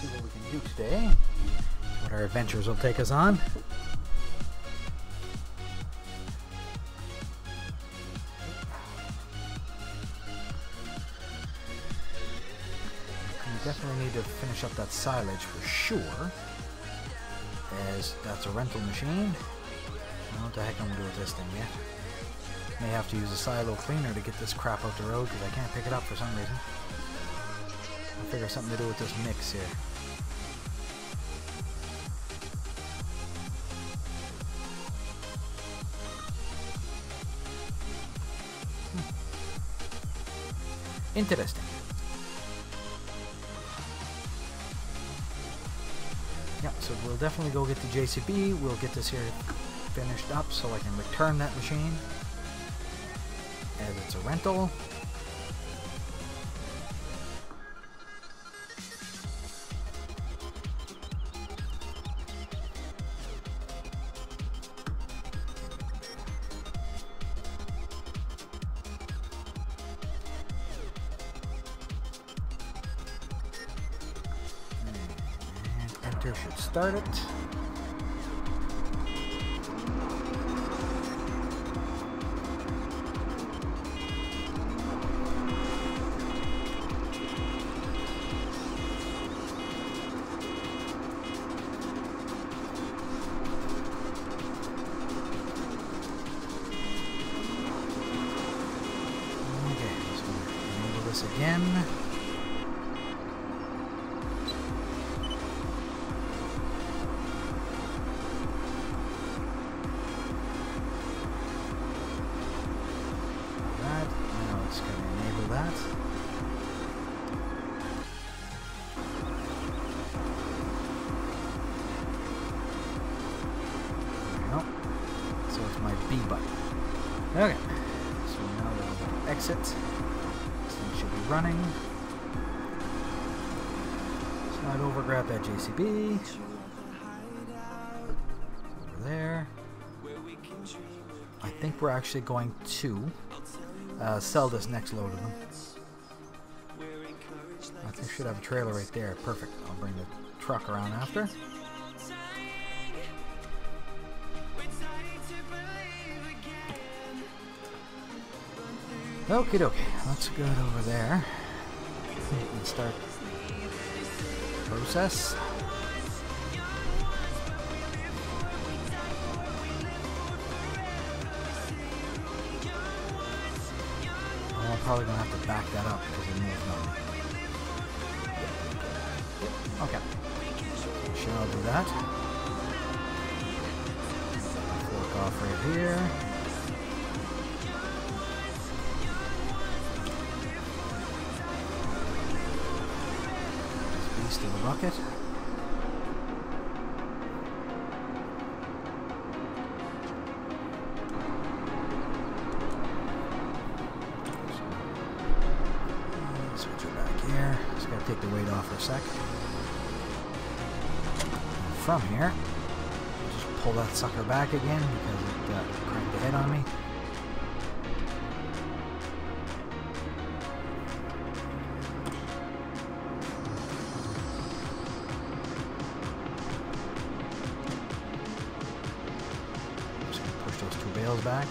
see what we can do today. What our adventures will take us on. We definitely need to finish up that silage for sure, as that's a rental machine. I don't know what the heck I'm going to do with this thing yet. May have to use a silo cleaner to get this crap out the road because I can't pick it up for some reason. I'll figure something to do with this mix here. Interesting. Yeah, so we'll definitely go get the JCB. We'll get this here finished up so I can return that machine, as it's a rental. And enter should start it. Again. That. Now it's going to enable that. There we go. So it's my B button. Okay. So now we'll exit. Should be running. Slide over, grab that JCB. Over there. I think we're actually going to sell this next load of them. I think we should have a trailer right there. Perfect. I'll bring the truck around after. Okie dokie, let's go over there and start the process. Oh, I'm probably going to have to back that up because it moves on. Okay, sure, I'll do that. Fork off right here. To the bucket. Switch it back here. Just gotta take the weight off for a sec. And from here, just pull that sucker back again because it cranked the head on me. Bales back.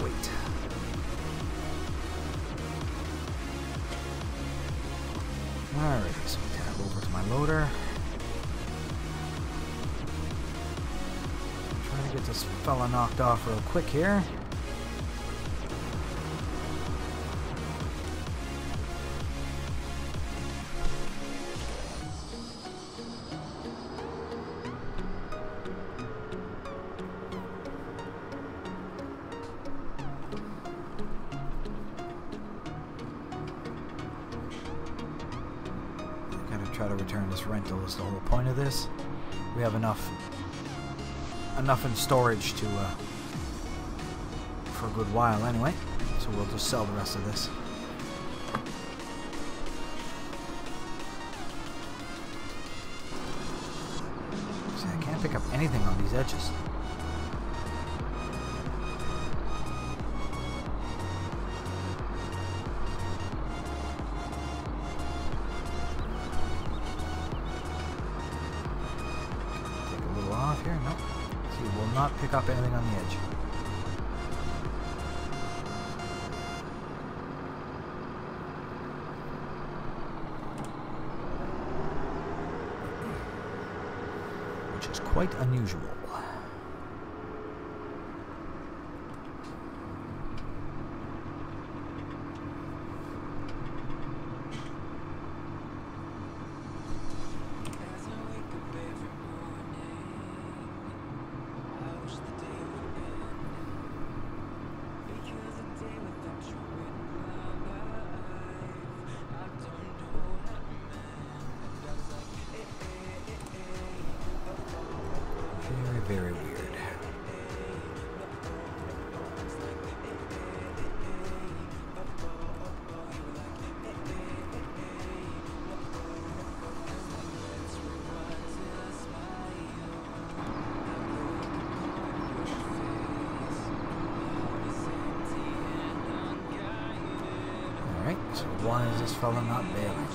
Wait. Alright, so tab over to my loader. Get this fella knocked off real quick here. Gotta try to return this rental is the whole point of this. We have enough in storage to for a good while anyway, so we'll just sell the rest of this. Can't pick up anything on these edges. Take a little off here. Nope. See, it will not pick up anything on the edge. Which is quite unusual. Very weird. Alright, so why is this fella not bailing?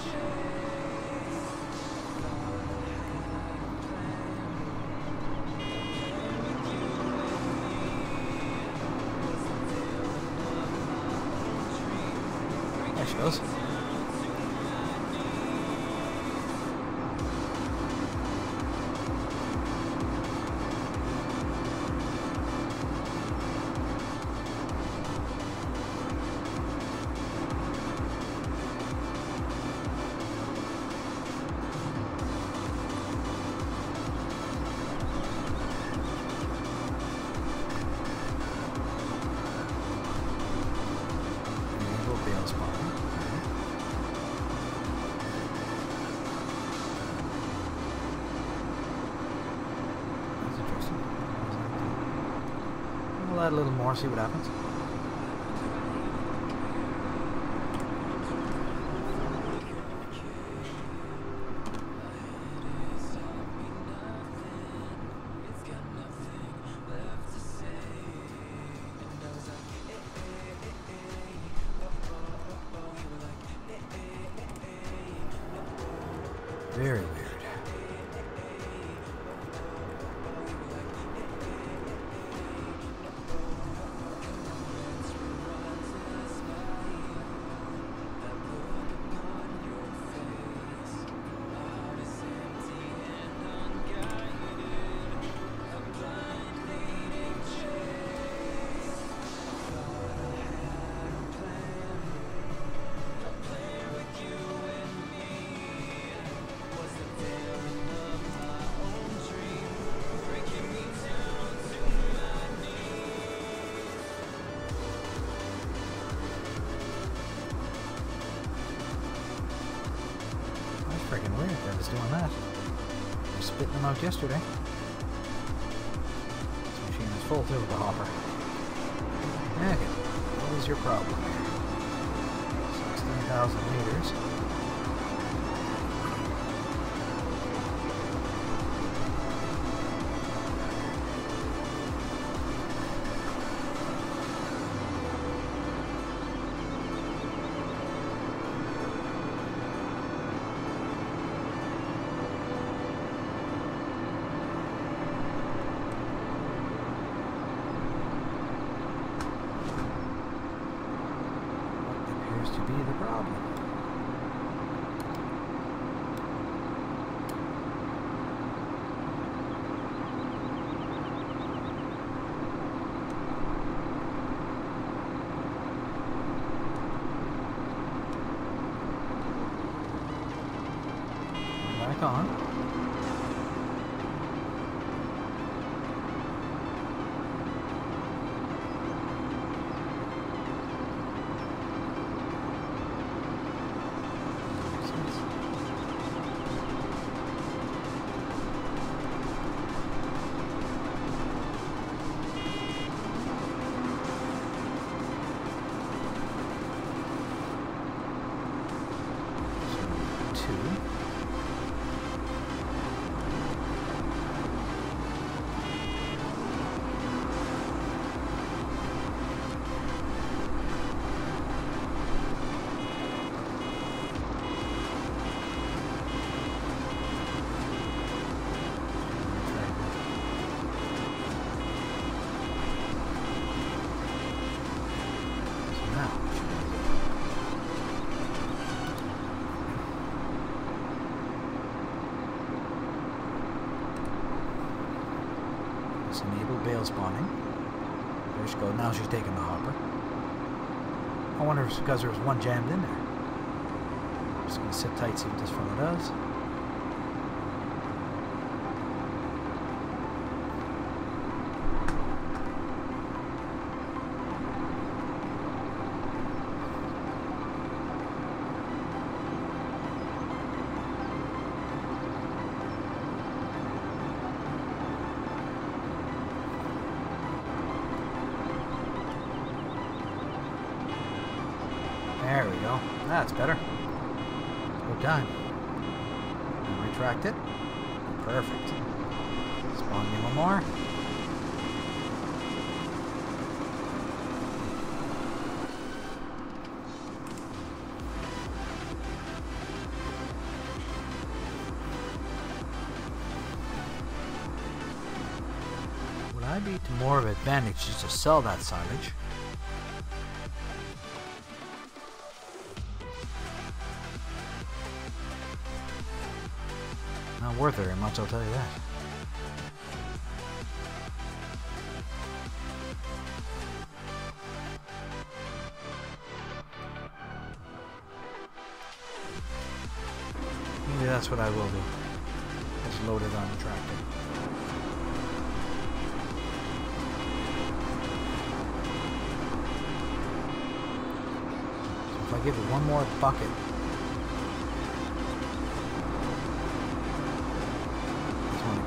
There she goes. We'll add a little more, see what happens. Very weird. Freaking weird that it's doing that. I was spitting them out yesterday. This machine is full through with the hopper. Okay, what is your problem here? 16,000 meters. To be the problem. Back on. Let's enable bale spawning. There she goes. Now she's taking the hopper. I wonder if it's because there's one jammed in there. Just going to sit tight, see what this fella does. There we go. That's better. Good time. And retract it. Perfect. Spawn me one more. Would I be to more of an advantage just to sell that silage? Not worth very much, I'll tell you that. Maybe that's what I will do. Just load it on the tractor. So if I give it one more bucket,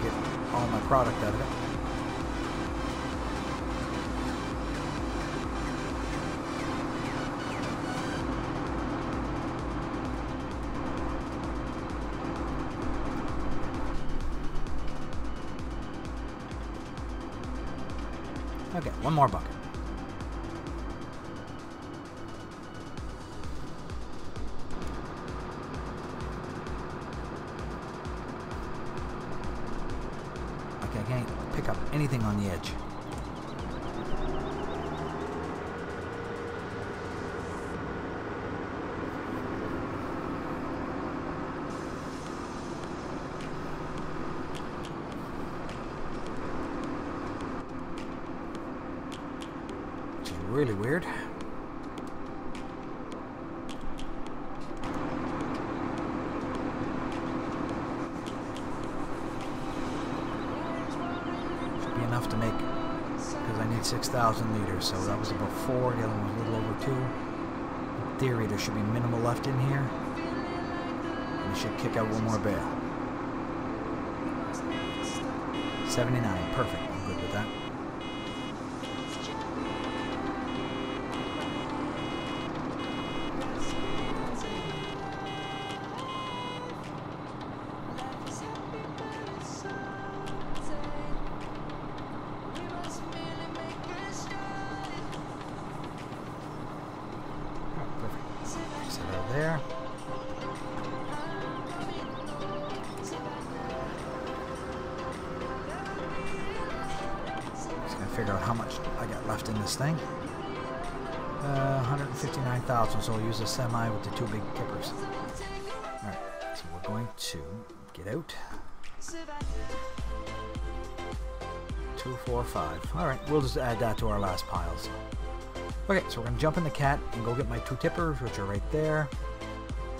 get all my product out of it. Okay, one more bucket. I can't pick up anything on the edge. Which is really weird. Enough to make, because I need 6,000 liters, so that was about 4, the other one was a little over 2. In theory there should be minimal left in here, and it should kick out one more bale. 79, perfect, I'm good with that. There. Just gonna figure out how much I got left in this thing. 159,000, so I'll use a semi with the 2 big kippers. Alright, so we're going to get out. 2, 4, 5. Alright, we'll just add that to our last piles. Okay, so we're going to jump in the cat and go get my 2 tippers, which are right there.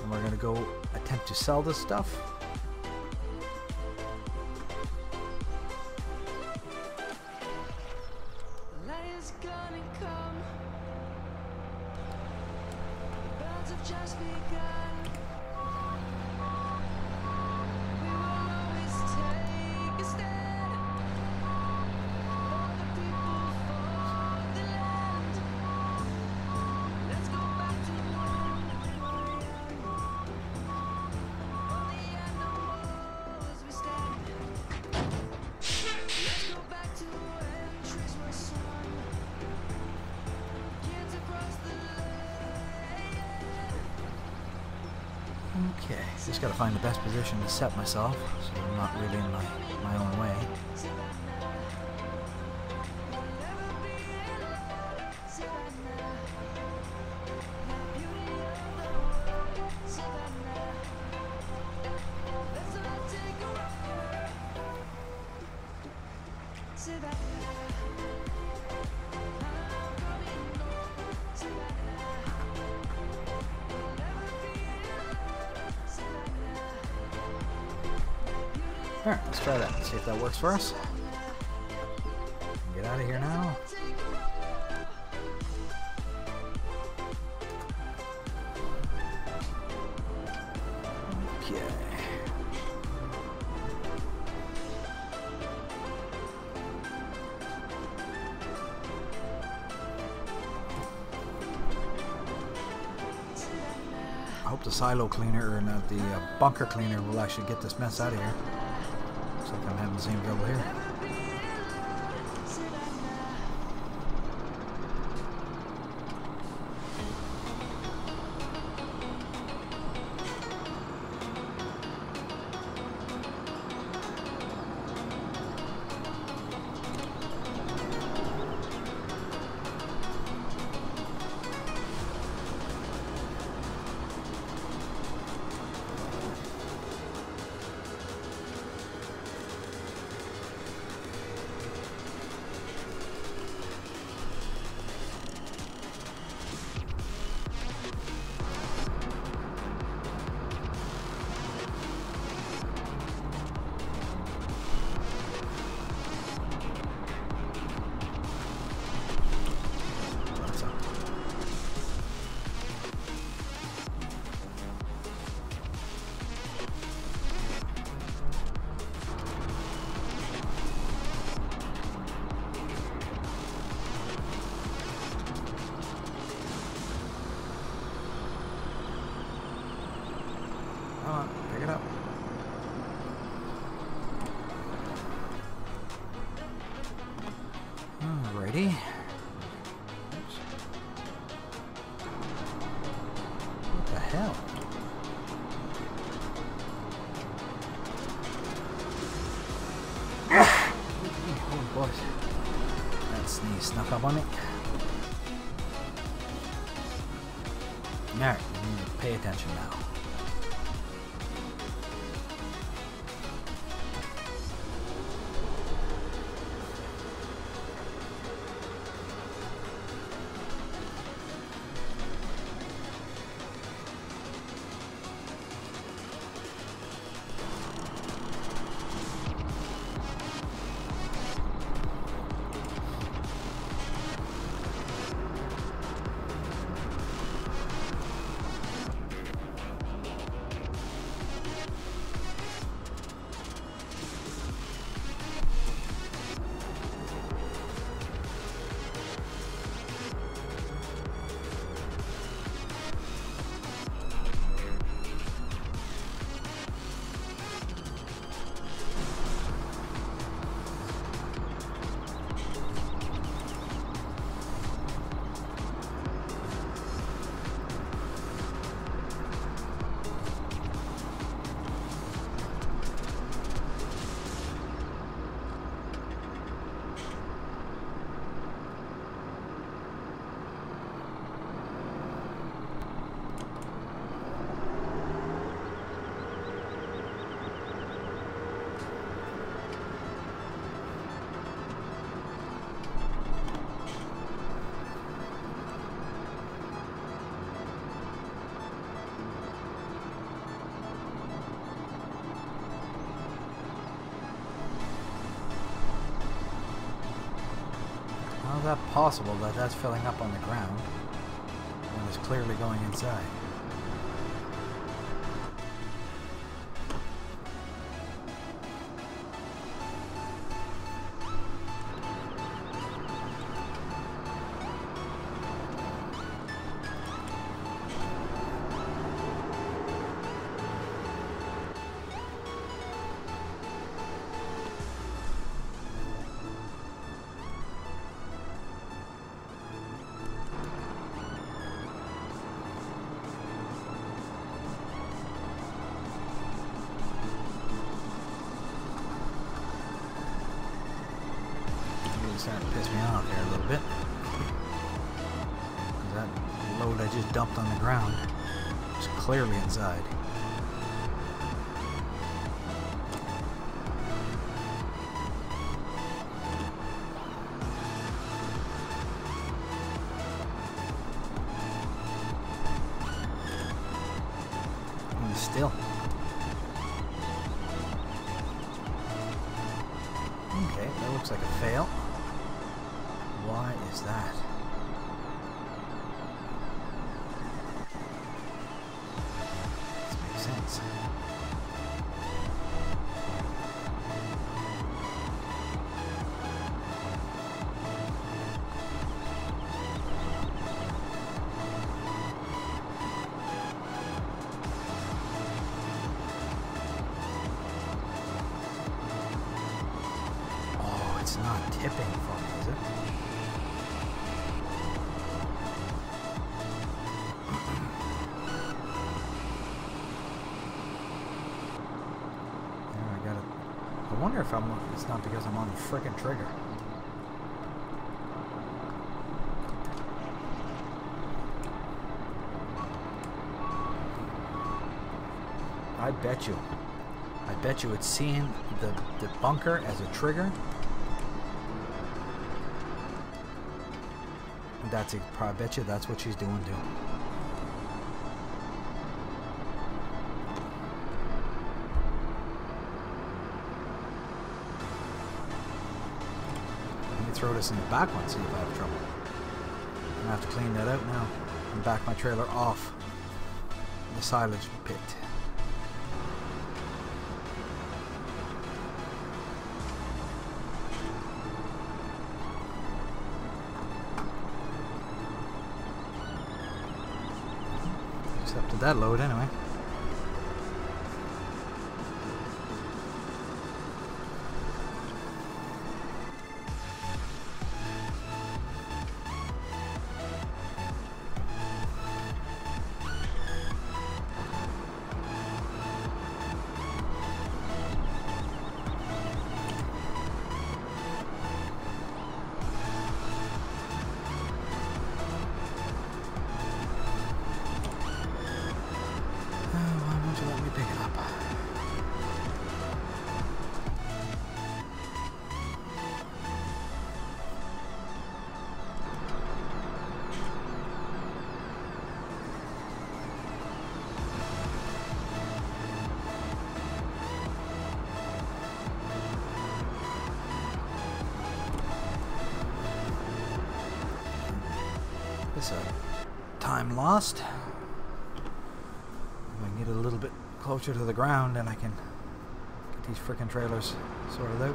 And we're going to go attempt to sell this stuff. Okay, just gotta find the best position to set myself, so I'm not really in my own way. Alright, let's try that. See if that works for us. Get out of here now. Okay. I hope the silo cleaner, or not the bunker cleaner, will actually get this mess out of here. Looks like I'm having the same trouble here. Pick it up. Alrighty. Oops. What the hell? Oh boy. That sneeze snuck up on me. Alright, we need to pay attention now. How is that possible that that's filling up on the ground when it's clearly going inside? Starting to piss me off here a little bit. That load I just dumped on the ground is clearly inside. still. Okay, that looks like a fail. Why is that? This makes sense. It's not tipping for me, is it? There, I got it. I wonder if it's not because I'm on the frickin' trigger. I bet you it's seeing the bunker as a trigger. I bet you that's what she's doing too. Let me throw this in the back one, see if I have trouble. I'm gonna have to clean that out now and back my trailer off the silage pit. Up to that load anyway. Let me pick it up. This time lost. I get a little bit closer to the ground and I can get these frickin' trailers sorted out.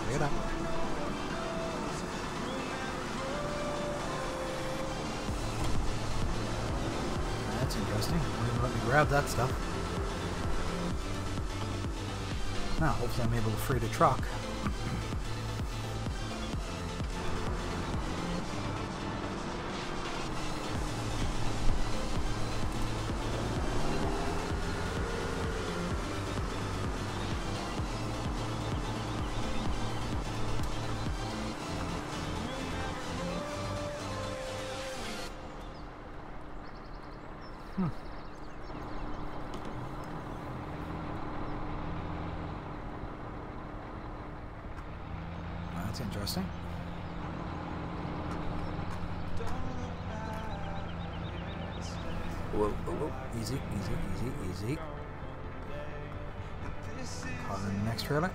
Pick it up. That's interesting. Let me grab that stuff. Now, hopefully I'm able to free the truck. That's interesting. Whoa, whoa, whoa. Easy, easy, easy, easy. Caught in the next trailer.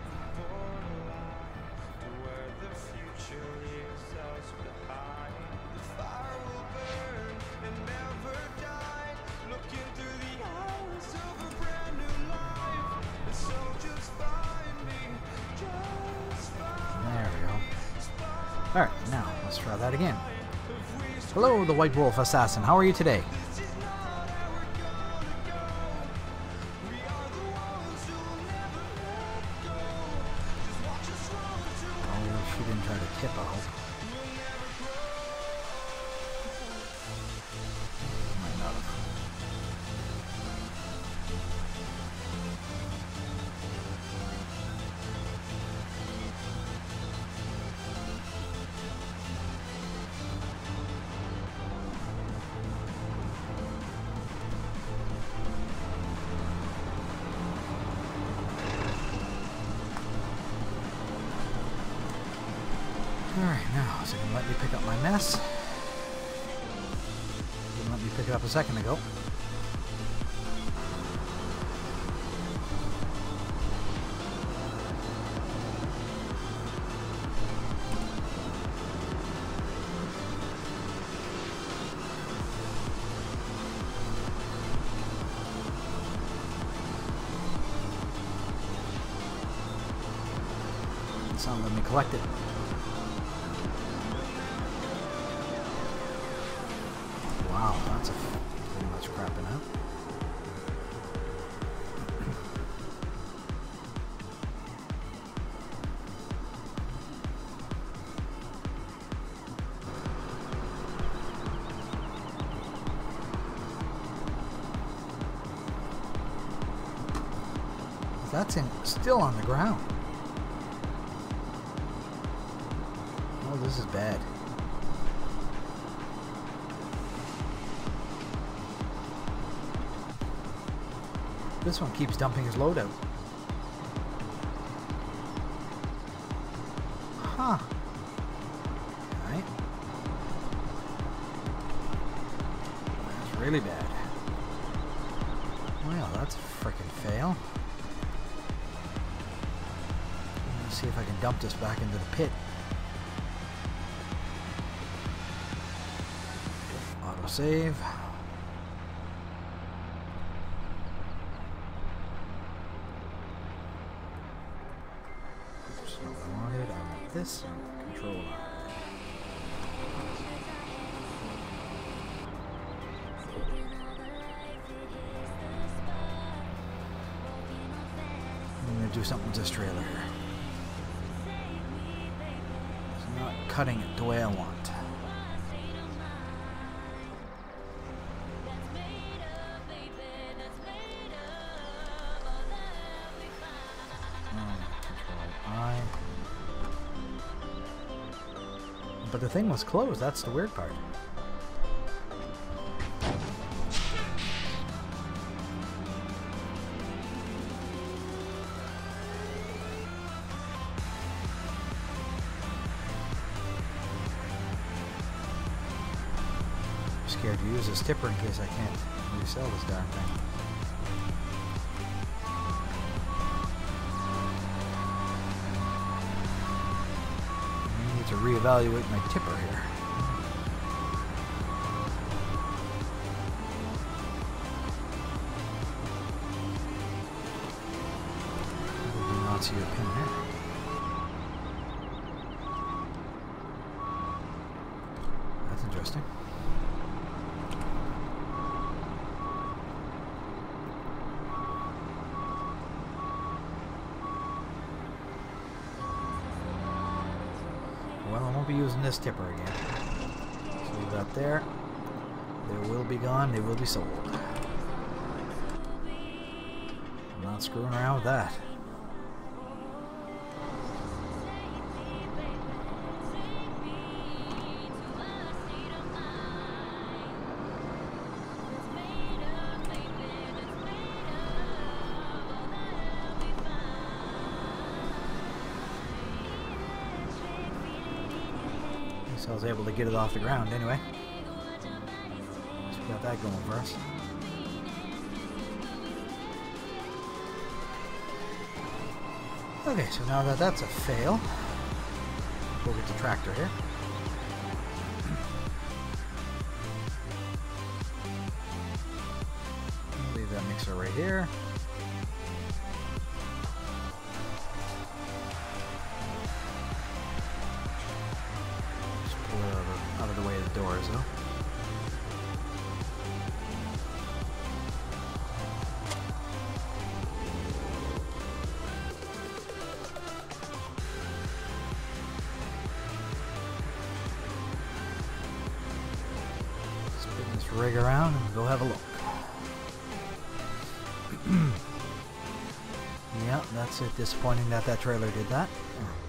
Alright, now let's try that again. Hello, the White Wolf Assassin. How are you today? and try to tip out. Might not have. Alright, now, is it going to let me pick up my mess? Didn't let me pick it up a second ago. It's not letting me collect it. Wow, that's pretty much crapping out. That's still on the ground. Oh, this is bad. This one keeps dumping his load out. Huh. Alright. That's really bad. Well, that's a frickin' fail. Let's see if I can dump this back into the pit. Auto save. This controller. I'm going to do something with this trailer here. It's not cutting it the way I want. But the thing was closed, that's the weird part. I'm scared to use this tipper in case I can't resell this darn thing. To reevaluate my tipper here. I do not see a pin here. That's interesting. Well, I won't be using this tipper again. So leave that there. They will be gone. They will be sold. I'm not screwing around with that. So I was able to get it off the ground anyway. So we got that going for us. Okay, so now that that's a fail, we'll get the tractor here. Leave that mixer right here. Out of the way of the doors, though. rig around and go have a look. Yeah, that's it. Disappointing that that trailer did that.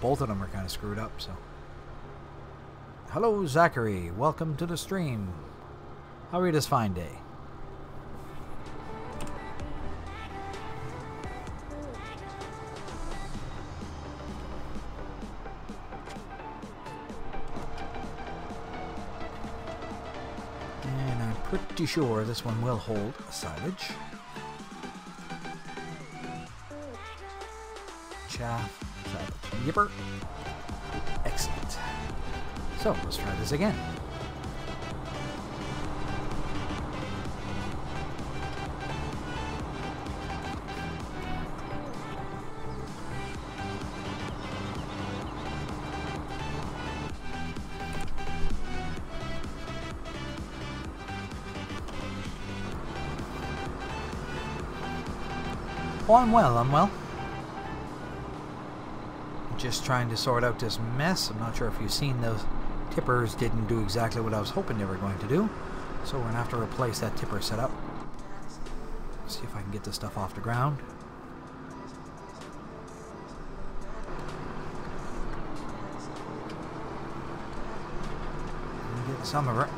Both of them are kind of screwed up, so. Hello, Zachary. Welcome to the stream. How are you this fine day? And I'm pretty sure this one will hold silage. Chaff, silage, yipper. Excellent. So let's try this again. Oh, I'm well. Just trying to sort out this mess. I'm not sure if you've seen those tippers didn't do exactly what I was hoping they were going to do. So we're going to have to replace that tipper setup. See if I can get this stuff off the ground. Get some of it.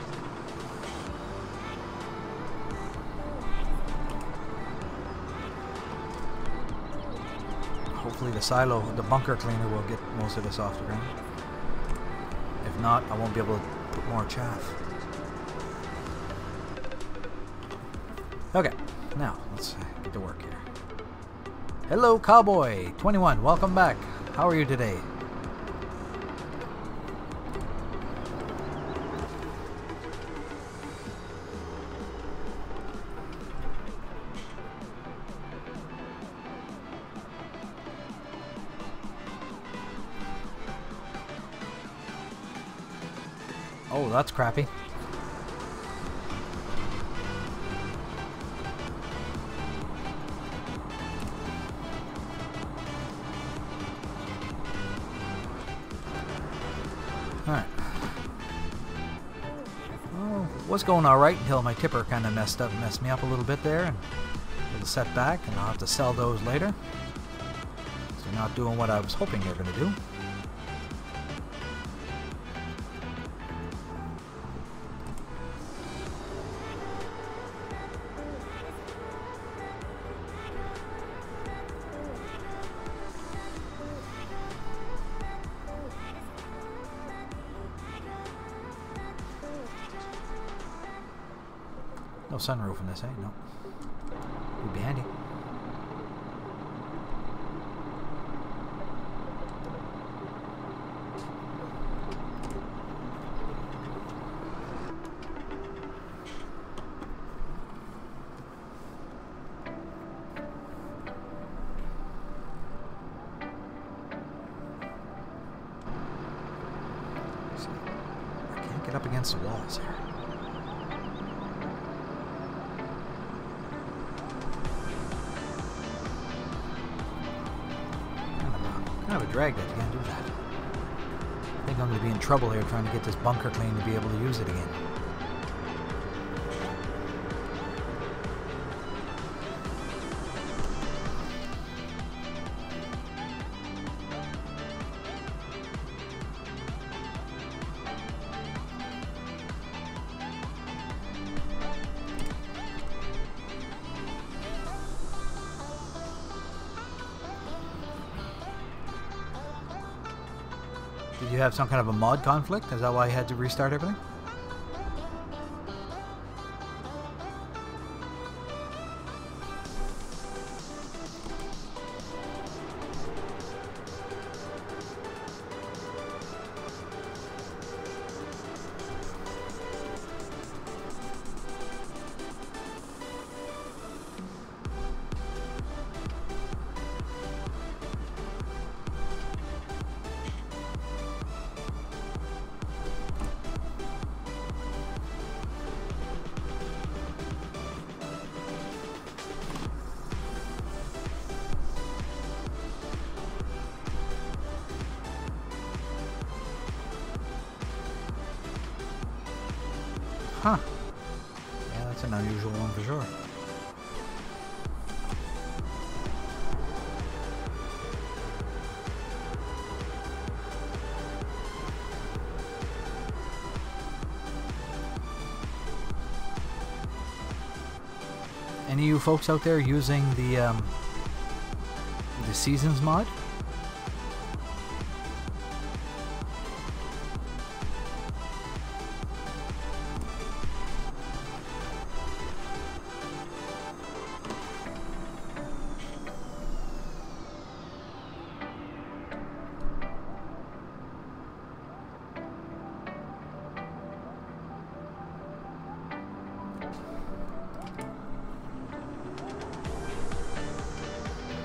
Hopefully the silo, the bunker cleaner will get most of this off the ground. If not, I won't be able to put more chaff. Okay, now let's get to work here. Hello, Cowboy21, welcome back. How are you today? Oh, that's crappy. Alright. Well, was going alright until my tipper kind of messed me up a little bit there. And a little setback, and I'll have to sell those later. So not doing what I was hoping they were going to do. No sunroof in this, eh? No. Would be handy. See, I can't get up against the walls here. Kind of a drag that you can't do that. I think I'm going to be in trouble here trying to get this bunker clean to be able to use it again. Did you have some kind of a mod conflict? Is that why you had to restart everything? Huh. an unusual one for sure. Any of you folks out there using the Seasons mod?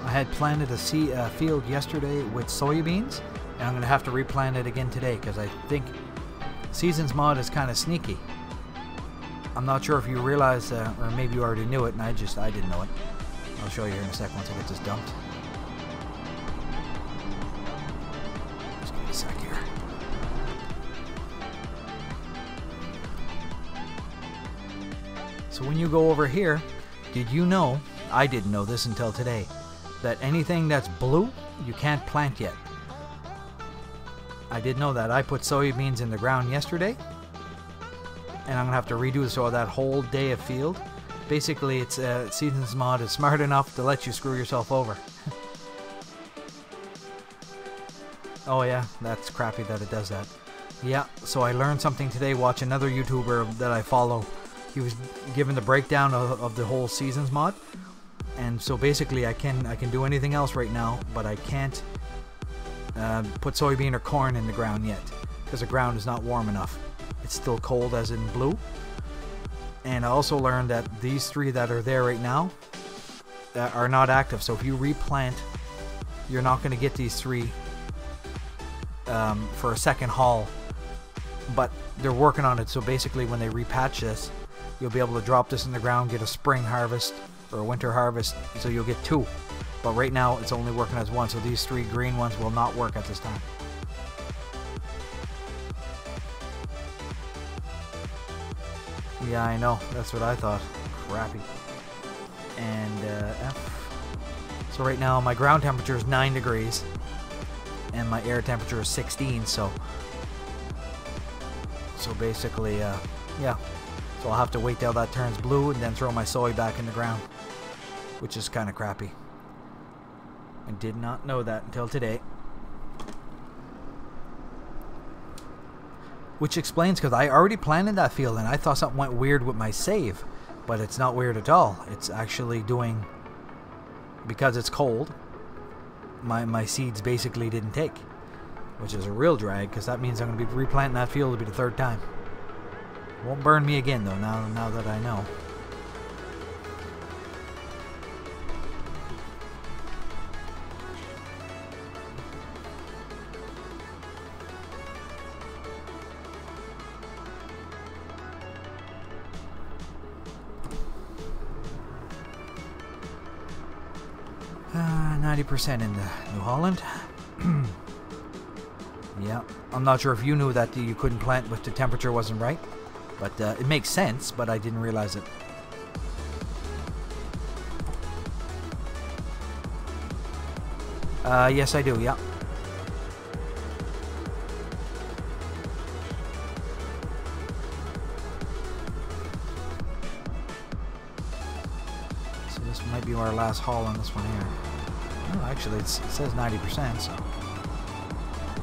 I had planted a field yesterday with soybeans, and I'm going to have to replant it again today because I think Seasons mod is kind of sneaky. I'm not sure if you realize, or maybe you already knew it, and I didn't know it. I'll show you here in a sec once I get this dumped. Just give me a sec here. So when you go over here, did you know, I didn't know this until today, that anything that's blue, you can't plant yet. I did know that. I put soybeans in the ground yesterday, and I'm going to have to redo that whole day of field. Basically, it's Seasons mod is smart enough to let you screw yourself over. Oh yeah, that's crappy that it does that. Yeah, so I learned something today. Watch another YouTuber that I follow. He was given the breakdown of the whole Seasons mod. And so basically I can do anything else right now, but I can't put soybean or corn in the ground yet because the ground is not warm enough. It's still cold as in blue. And I also learned that these three that are there right now are not active. So if you replant, you're not going to get these three for a second haul. But they're working on it. So basically when they repatch this, you'll be able to drop this in the ground, get a spring harvest or a winter harvest, so you'll get two. But right now it's only working as one, so these three green ones will not work at this time. Yeah, I know, that's what I thought. Crappy. And so right now my ground temperature is 9 degrees and my air temperature is 16, so basically yeah, so I'll have to wait till that turns blue and then throw my soy back in the ground, which is kind of crappy. I did not know that until today. Which explains, because I already planted that field and I thought something went weird with my save, but it's not weird at all. It's actually doing, because it's cold, my seeds basically didn't take, which is a real drag, because that means I'm going to be replanting that field to be the third time. Won't burn me again though, now that I know. Uh, 90% in the New Holland. Yeah, I'm not sure if you knew that you couldn't plant if the temperature wasn't right. But it makes sense, but I didn't realize it. Yes, I do, yeah. So this might be our last haul on this one here. Oh, actually, it says 90%, so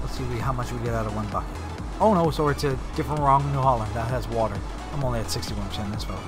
let's see how much we get out of one bucket. Oh no, so it's a different wrong New Holland. That has water. I'm only at 61% this one.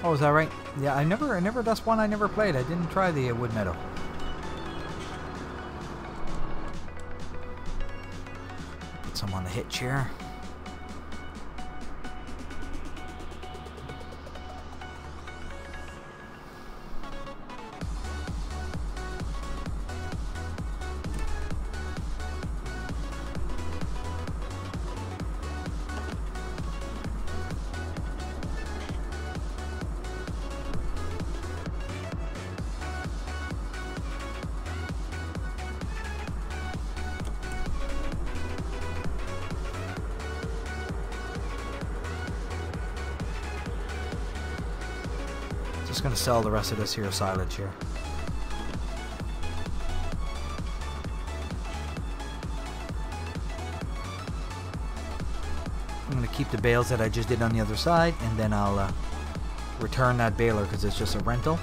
Oh, is that right? Yeah, I never, that's one I never played. I didn't try the Wood Meadow. Put some on the hitch here. just going to sell the rest of this here silage here. I'm going to keep the bales that I just did on the other side, and then I'll return that baler because it's just a rental.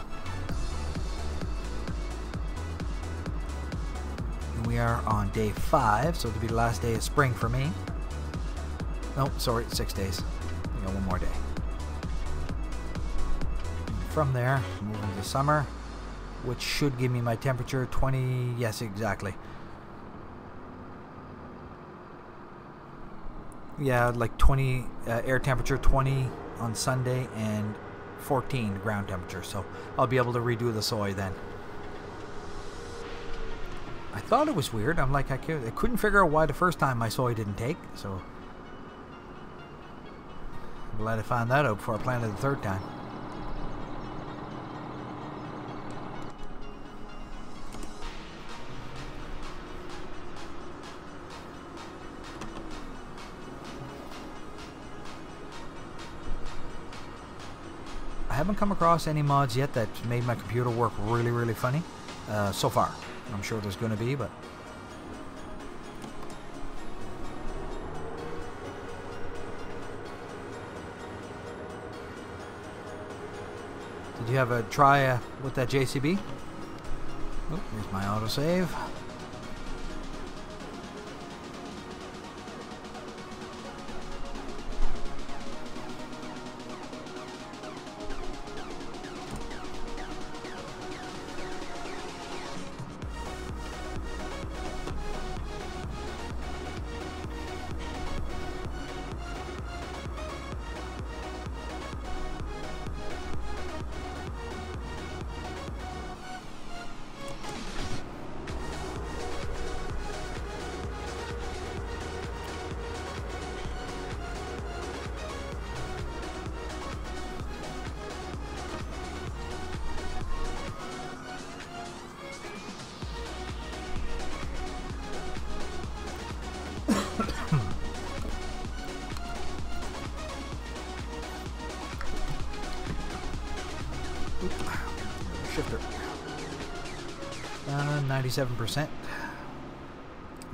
And we are on day 5, so it'll be the last day of spring for me. No, sorry, 6 days. We got one more day. And from there, move into summer, which should give me my temperature 20. Yes, exactly. Yeah, like 20 air temperature, 20 on Sunday, and 14 ground temperature. So I'll be able to redo the soy then. I thought it was weird. I'm like, I couldn't figure out why the first time my soy didn't take. So I'm glad I found that out before I planted the third time. I haven't come across any mods yet that made my computer work really, really funny so far. I'm sure there's going to be, but did you have a try with that JCB? Oh, here's my autosave. Shifter. 97%.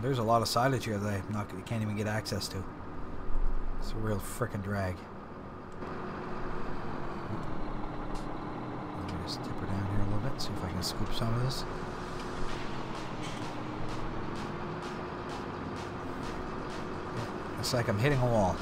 There's a lot of silage here that I can't even get access to. It's a real frickin' drag. Let me just tip her down here a little bit, see if I can scoop some of this. Yeah, it's like I'm hitting a wall.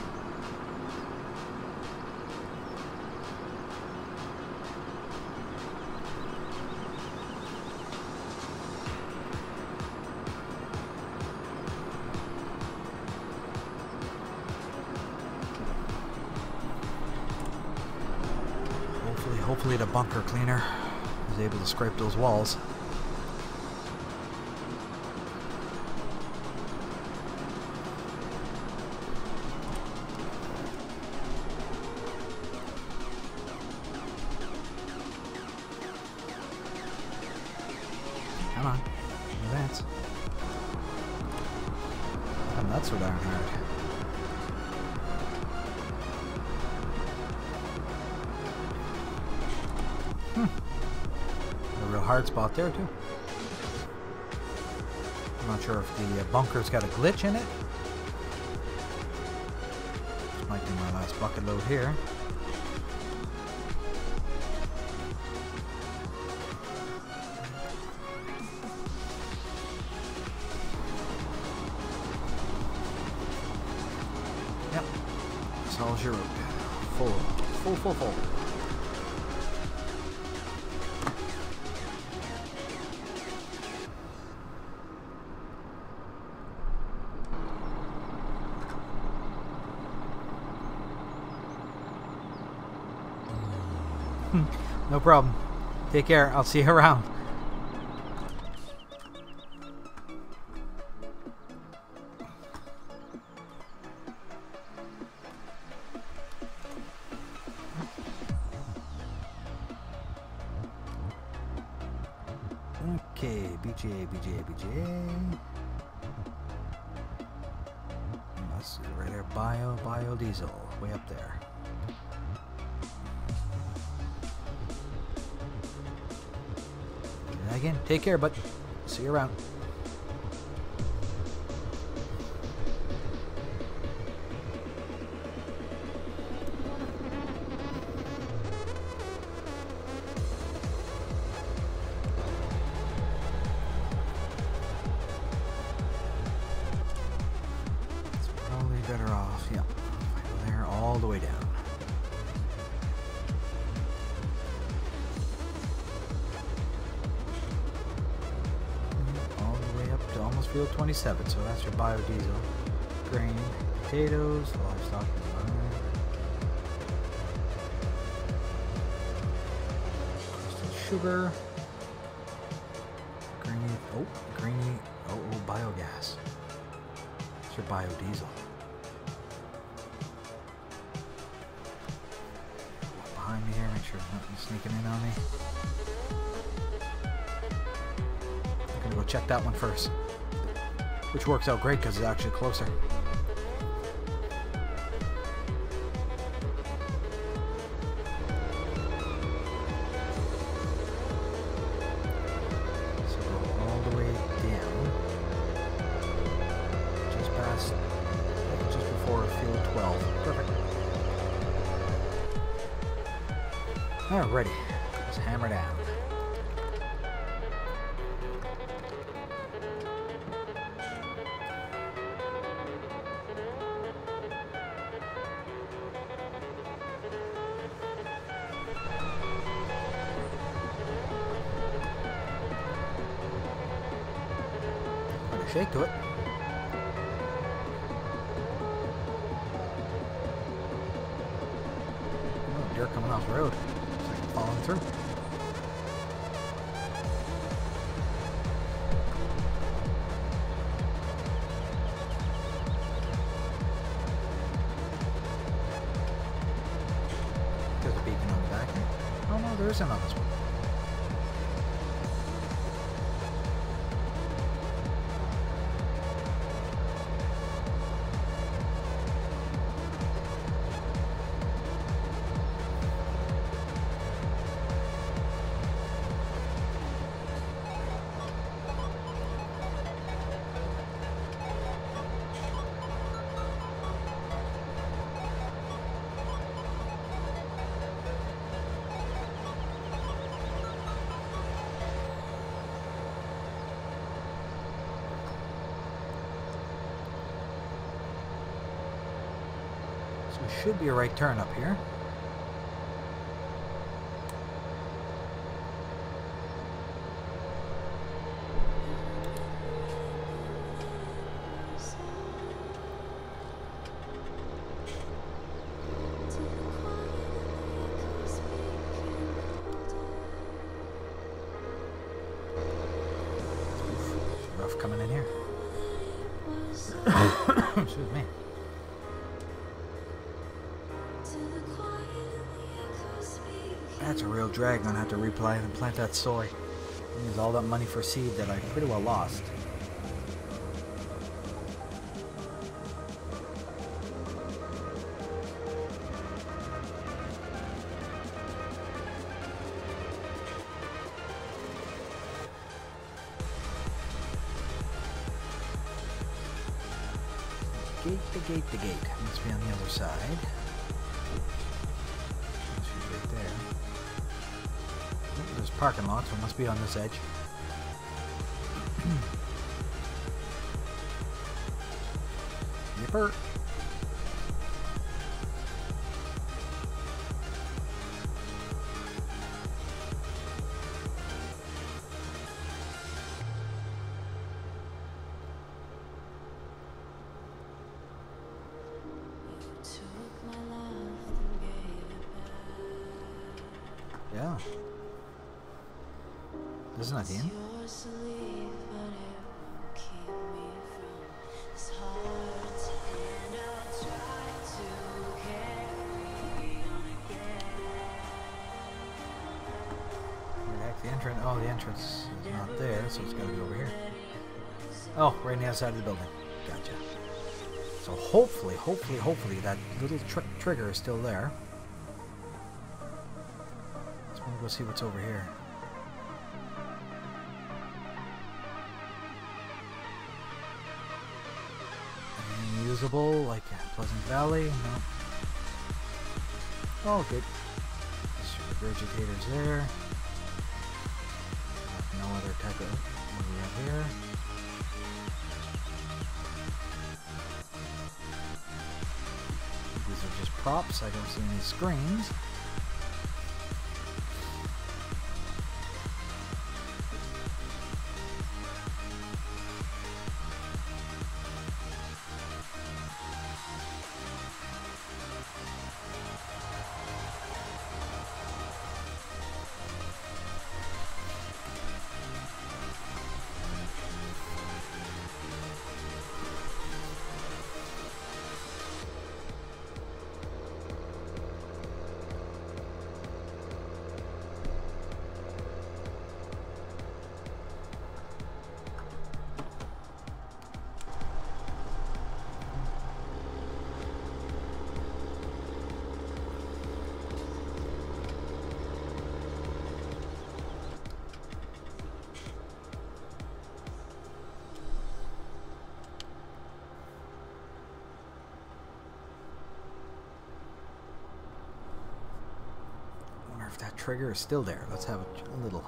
Hopefully the bunker cleaner is able to scrape those walls. Come on, advance. I'm not so darn hard. A real hard spot there too. I'm not sure if the bunker's got a glitch in it. This might be my last bucket load here. Yep. That's all your route. Full. No problem. Take care. I'll see you around. Okay, BGA. Let's see, right there, biodiesel, way up there. Megan, take care, bud. See you around. It's probably better off, yeah. If I go there all the way down. Almost field 27, so that's your biodiesel. Grain, potatoes, livestock, sugar, grainy, biogas. It's your biodiesel. Look behind me here, make sure there's nothing sneaking in on me. I'm gonna go check that one first. Which works out great because it's actually closer. So go all the way down. Just past, just before field 12. Perfect. Alrighty. Let's hammer down. Shake to it. Oh, deer coming off the road. Looks like I'm falling through. There's a beacon on the back here. Oh no, there isn't on this one. So it should be a right turn up here. It's rough coming in here. Excuse me. That's a real drag. I'm gonna have to replant and plant that soy. It means all that money for seed that I pretty well lost. The gate. Must be on the other side. She's right there. Oh, there's parking lot, so it must be on this edge. Yipper. Yeah. Isn't that the end? Where the heck the entrance? Oh, the entrance is not there, so it's gotta be over here. Oh, right on the other side of the building. Gotcha. So hopefully that little trigger is still there. Let's go see what's over here. visible like Pleasant Valley. No. Oh, good. Regurgitators there. No other type of. What do we have here? These are just props. I don't see any screens. If that trigger is still there, let's have a little.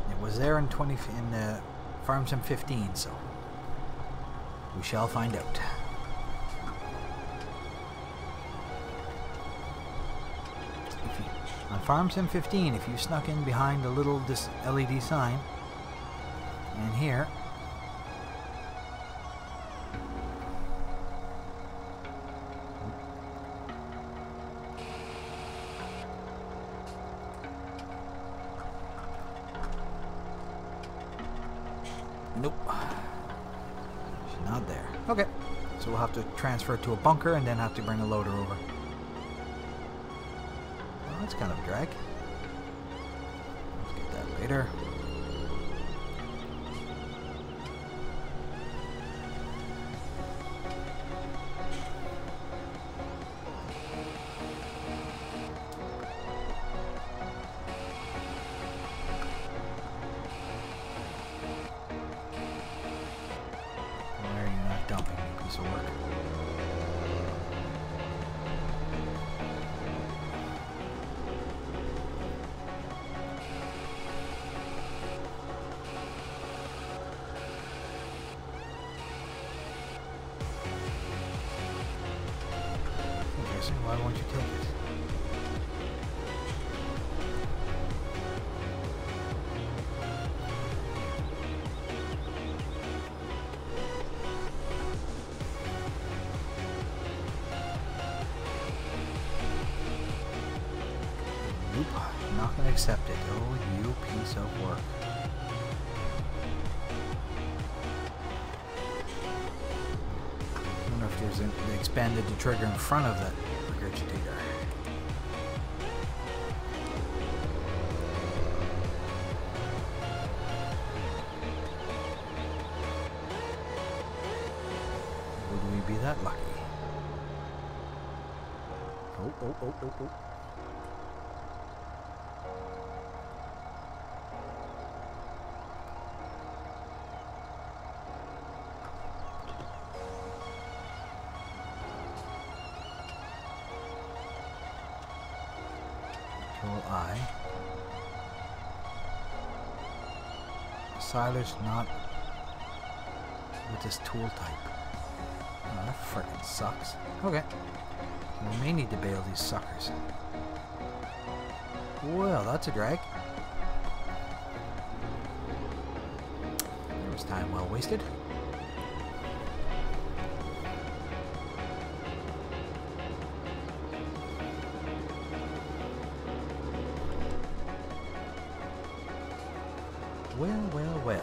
It was there in Farm Sim 15, so we shall find out. On Farm Sim 15, if you snuck in behind the little LED sign, and here. Nope. She's not there. Okay. So we'll have to transfer it to a bunker and then have to bring a loader over. Well, that's kind of a drag. Let's get that later. Dumping a piece of work. Interesting. Why won't you take it? Nope, not going to accept it. Oh, you piece of work. I wonder if there's they expanded the trigger in front of that regurgitator. Would we be that lucky? Oh. Control I. Siler's not with this tool type. Oh, that frickin' sucks. Okay. We may need to bail these suckers. Well, that's a drag. There was time well wasted. Well.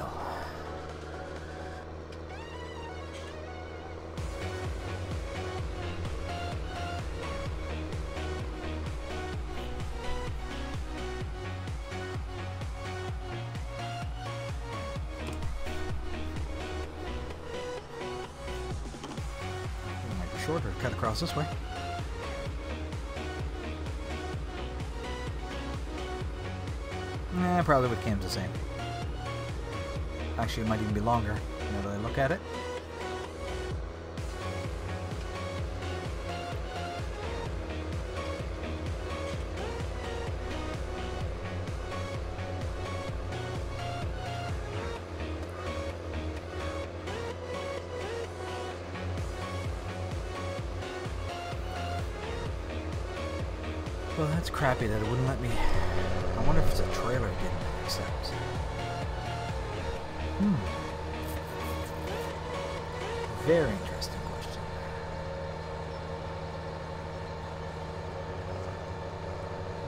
Might be shorter to cut across this way. Probably with Kim's the same. Actually, it might even be longer, now that I look at it. Well, that's crappy that it wouldn't let me. I wonder if it's a trailer it didn't accept. Very interesting question.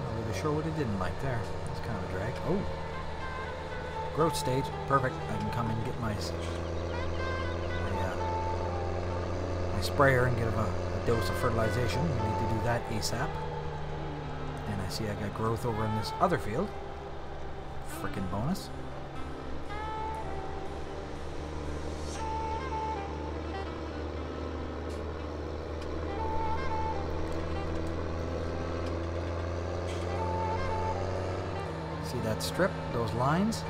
Not really sure what it didn't like there. It's kind of a drag. Oh! Growth stage. Perfect. I can come and get my sprayer and get a dose of fertilization. We need to do that ASAP. And I see I got growth over in this other field. Frickin' bonus. See that strip? Those lines?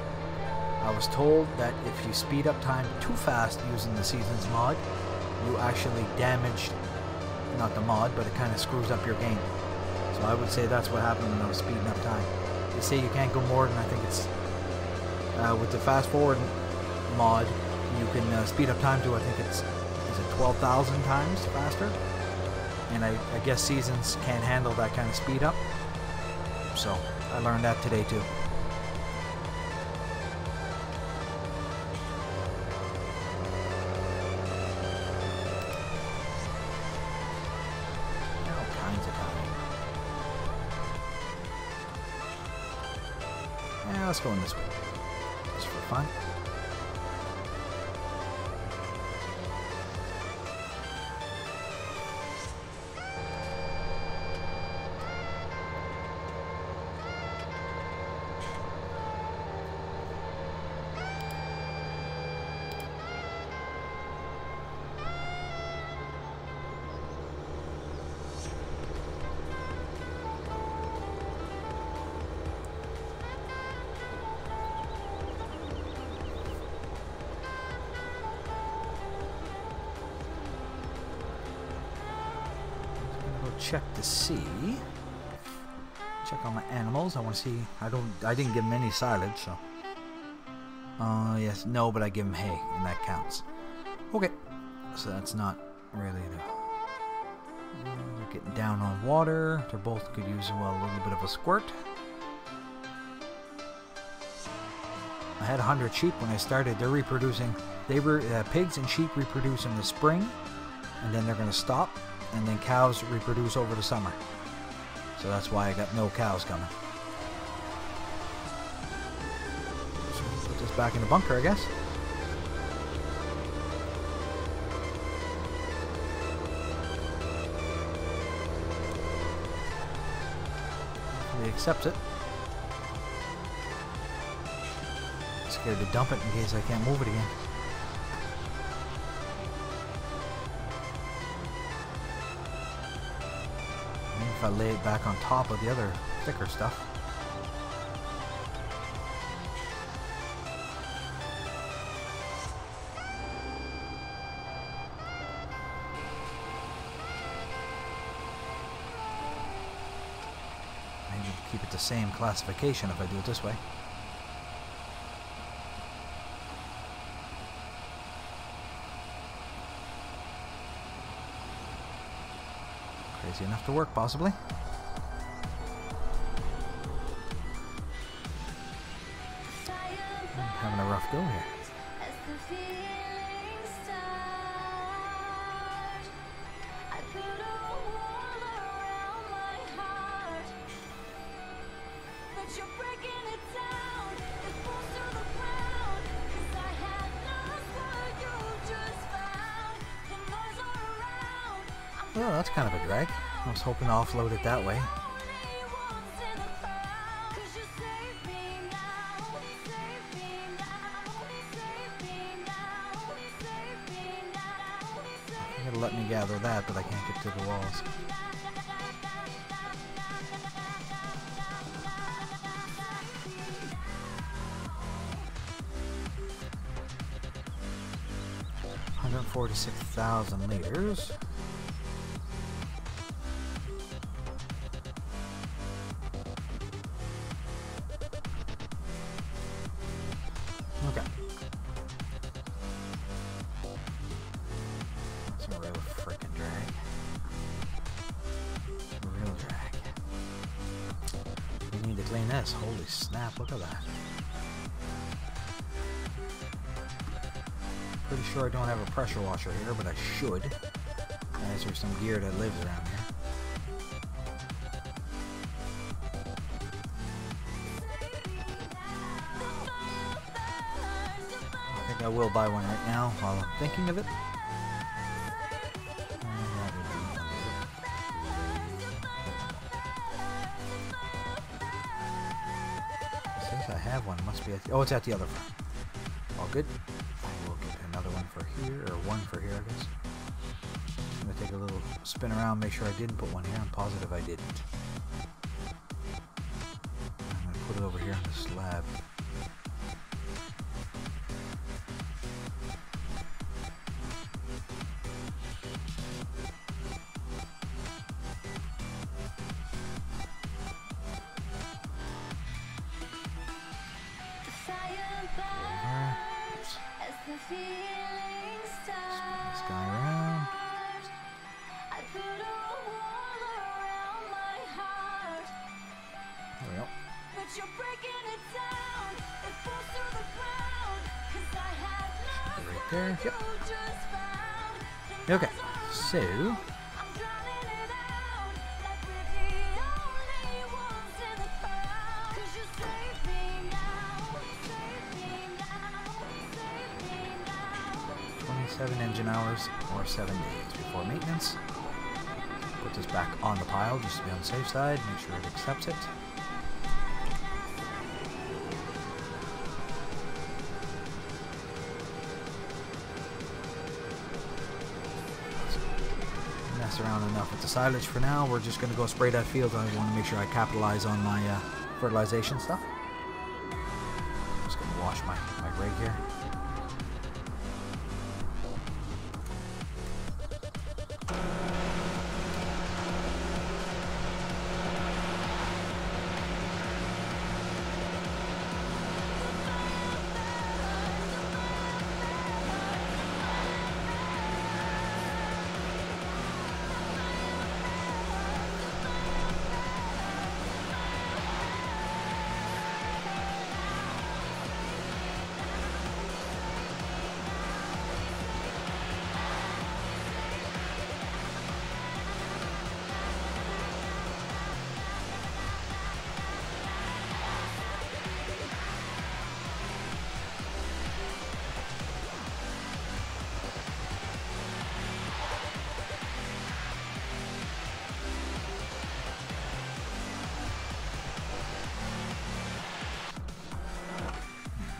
I was told that if you speed up time too fast using the Seasons mod, you actually damage, not the mod, but it kind of screws up your game. So I would say that's what happened when I was speeding up time. They say you can't go more than, I think it's, with the fast forward mod, you can speed up time to, I think it's, is it 12,000 times faster? And I guess Seasons can't handle that kind of speed up. So I learned that today too. Let's go in this way, just for fun. Check to see. Check on my animals. I want to see. I didn't give them any silage, so. Yes, no, but I give them hay, and that counts. Okay, so that's not really the. They're getting down on water. They both could use, well, a little bit of a squirt. I had 100 sheep when I started. They're reproducing. Pigs and sheep reproduce in the spring, and then they're going to stop. And then cows reproduce over the summer. So that's why I got no cows coming. So put this back in the bunker, I guess. He accepts it. Scared to dump it in case I can't move it again. If I lay it back on top of the other thicker stuff. Maybe keep it the same classification if I do it this way. Crazy enough to work, possibly. I'm having a rough go here. Oh, that's kind of a drag. I was hoping to offload it that way. It'll let me gather that, but I can't get to the walls. $146,000 liters. Okay. That's a real freaking drag. Real drag. clean this. Holy snap, look at that. Pretty sure I don't have a pressure washer here, but I should. As there's some gear that lives around here. I think I will buy one right now while I'm thinking of it. I have one. Must be at the, oh, it's at the other front. All good. I will get another one for here, or one for here, I guess. I'm gonna take a little spin around, make sure I didn't put one here. I'm positive I didn't. I'm gonna put it over here on the slab. This guy around. There we go. Right there. Yep. Okay. So. Engine hours or 7 days before maintenance. Put this back on the pile just to be on the safe side, make sure it accepts it. Mess around enough with the silage for now. We're just going to go spray that field. I want to make sure I capitalize on my fertilization stuff. I'm just going to wash my rig here.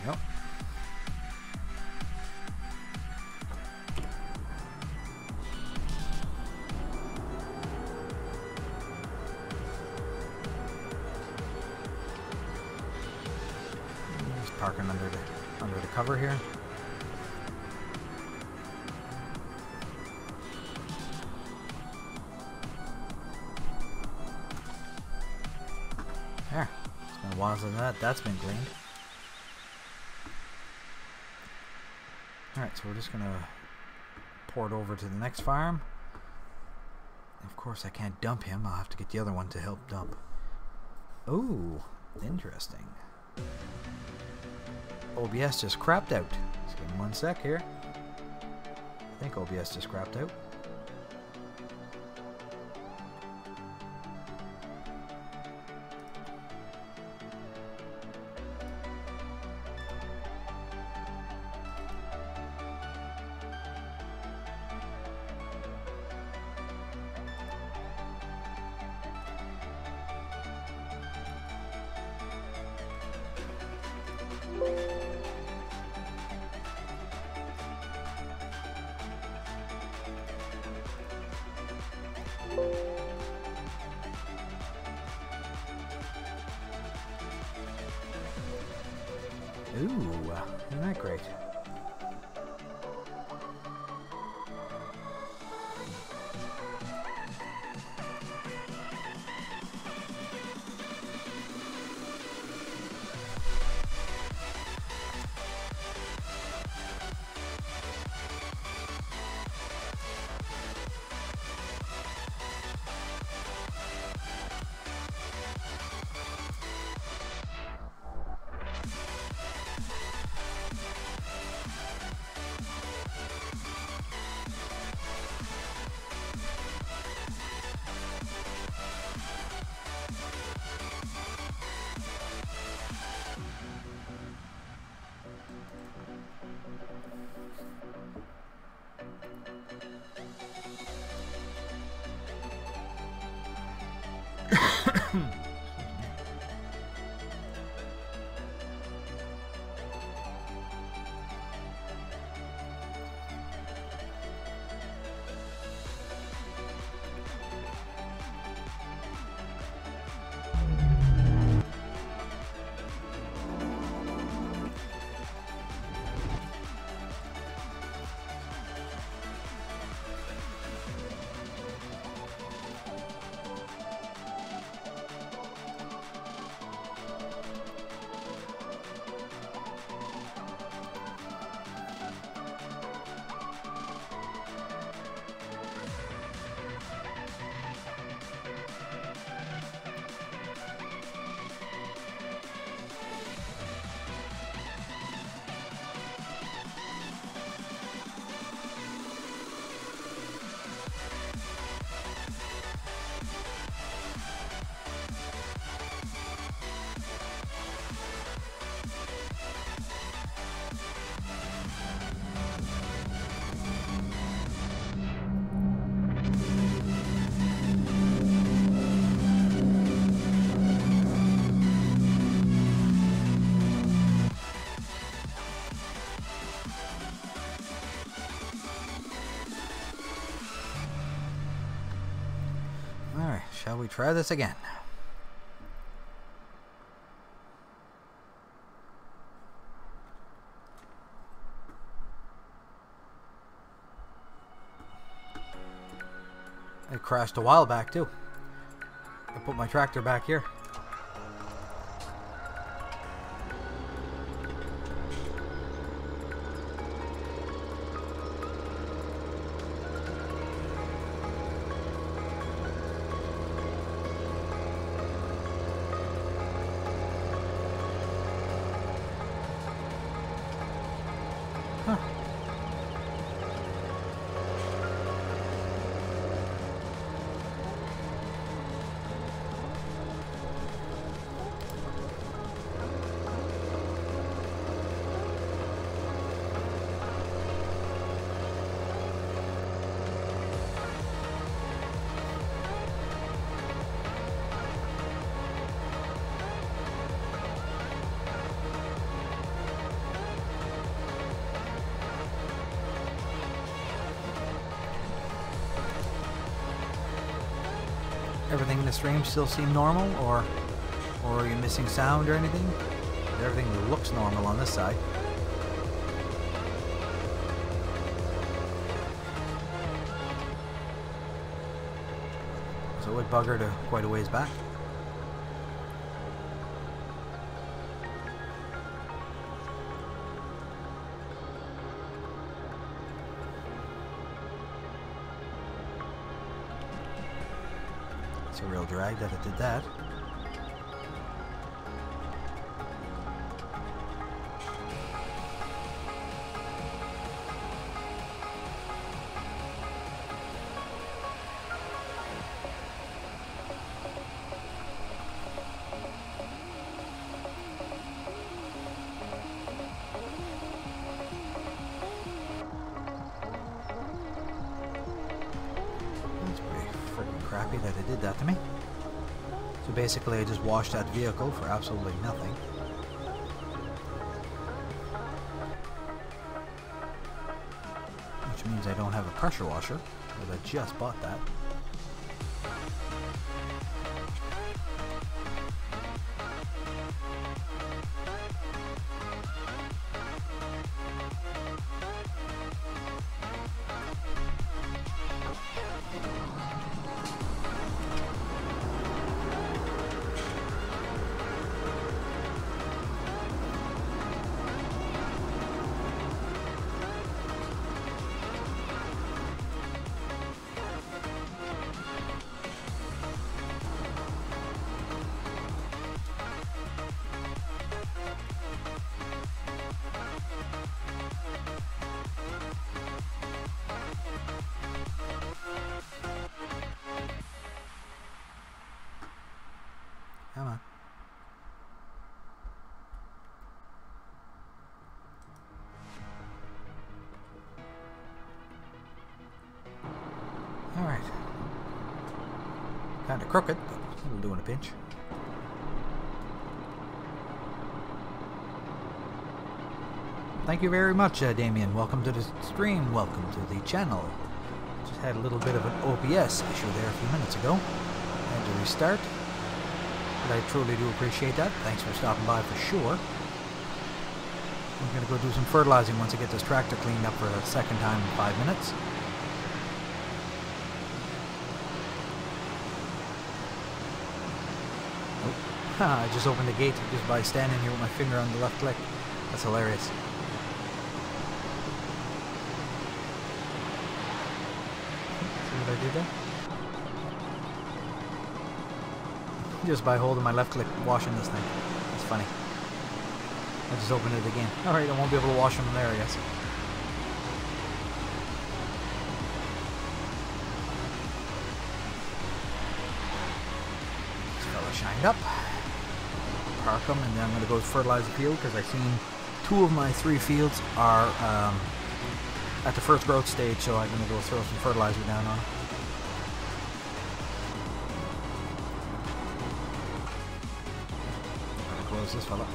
Yep. Just parking under the cover here. There. It's been a while since that's been cleaned. Alright, so we're just gonna pour it over to the next farm. Of course I can't dump him, I'll have to get the other one to help dump. Ooh, interesting. OBS just crapped out. Just give me 1 sec here. I think OBS just crapped out. Ooh, isn't that great? Alright, shall we try this again? It crashed a while back too. I put my tractor back here. Huh. Everything in the stream still seem normal, or are you missing sound or anything? Everything looks normal on this side. So it buggered quite a ways back. It's a real drag that it did that. Crappy that it did that to me. So basically I just washed that vehicle for absolutely nothing. Which means I don't have a pressure washer, because I just bought that. Come on. Alright. Kinda crooked, but it'll do in a pinch. Thank you very much, Damien. Welcome to the stream. Welcome to the channel. Just had a little bit of an OBS issue there a few minutes ago. Had to restart. But I truly do appreciate that. Thanks for stopping by for sure. I'm going to go do some fertilizing once I get this tractor cleaned up for the second time in 5 minutes. Oh. I just opened the gate just by standing here with my finger on the left click. That's hilarious. See what I did there? Just by holding my left click, washing this thing. It's funny. I just opened it again. Alright, I won't be able to wash them there, I guess. This fella shined up. Park them, and then I'm going to go fertilize the field, because I've seen 2 of my 3 fields are at the first growth stage, so I'm going to go throw some fertilizer down on them. Close this fella.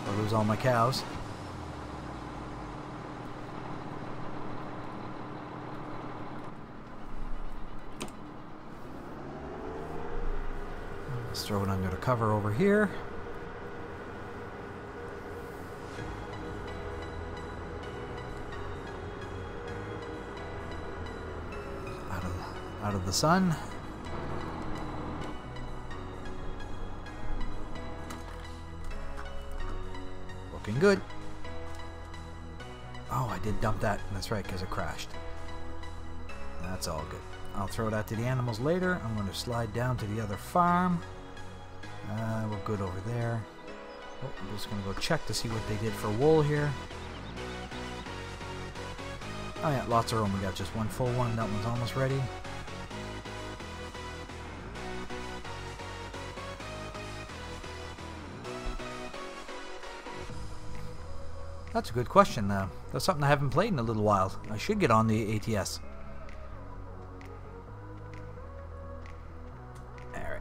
I'll lose all my cows. Let's throw it under the cover over here. Out of the sun. Looking good. Oh, I did dump that. That's right, because it crashed. That's all good. I'll throw that to the animals later. I'm going to slide down to the other farm. We're good over there. Oh, I'm just going to go check to see what they did for wool here. Oh yeah, lots of room. We got just one full one. That one's almost ready. That's a good question. That's something I haven't played in a little while. I should get on the ATS. Alright.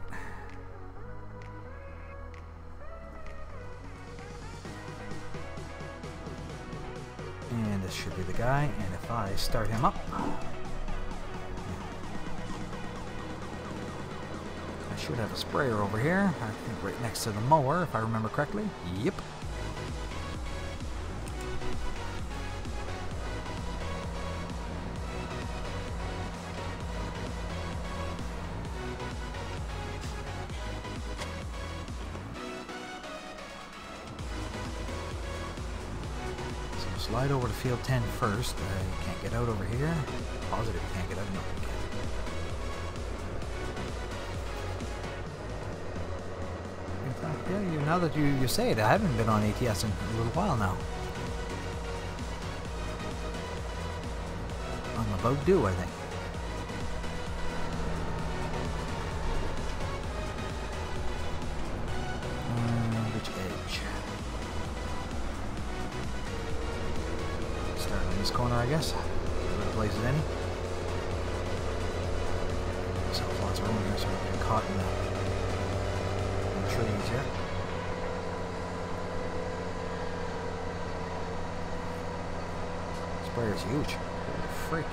And this should be the guy. And if I start him up, I should have a sprayer over here. I think right next to the mower, if I remember correctly. Yep. Slide over to field 10 first. You can't get out over here. Positive you can't get out. No, you can't. In fact, yeah, now that you say it, I haven't been on ATS in a little while now. I'm about due, I think. Which edge? Start on this corner, I guess. Where the place is any. So lots of room here, so we get caught in the trees here. Sprayer's huge. Holy freak.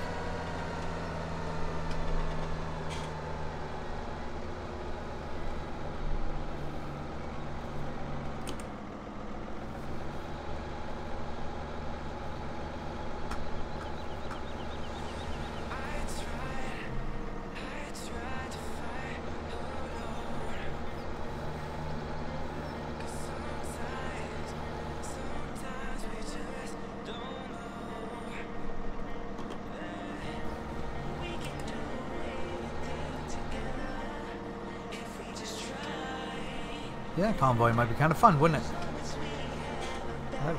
Yeah, convoy might be kind of fun, wouldn't it?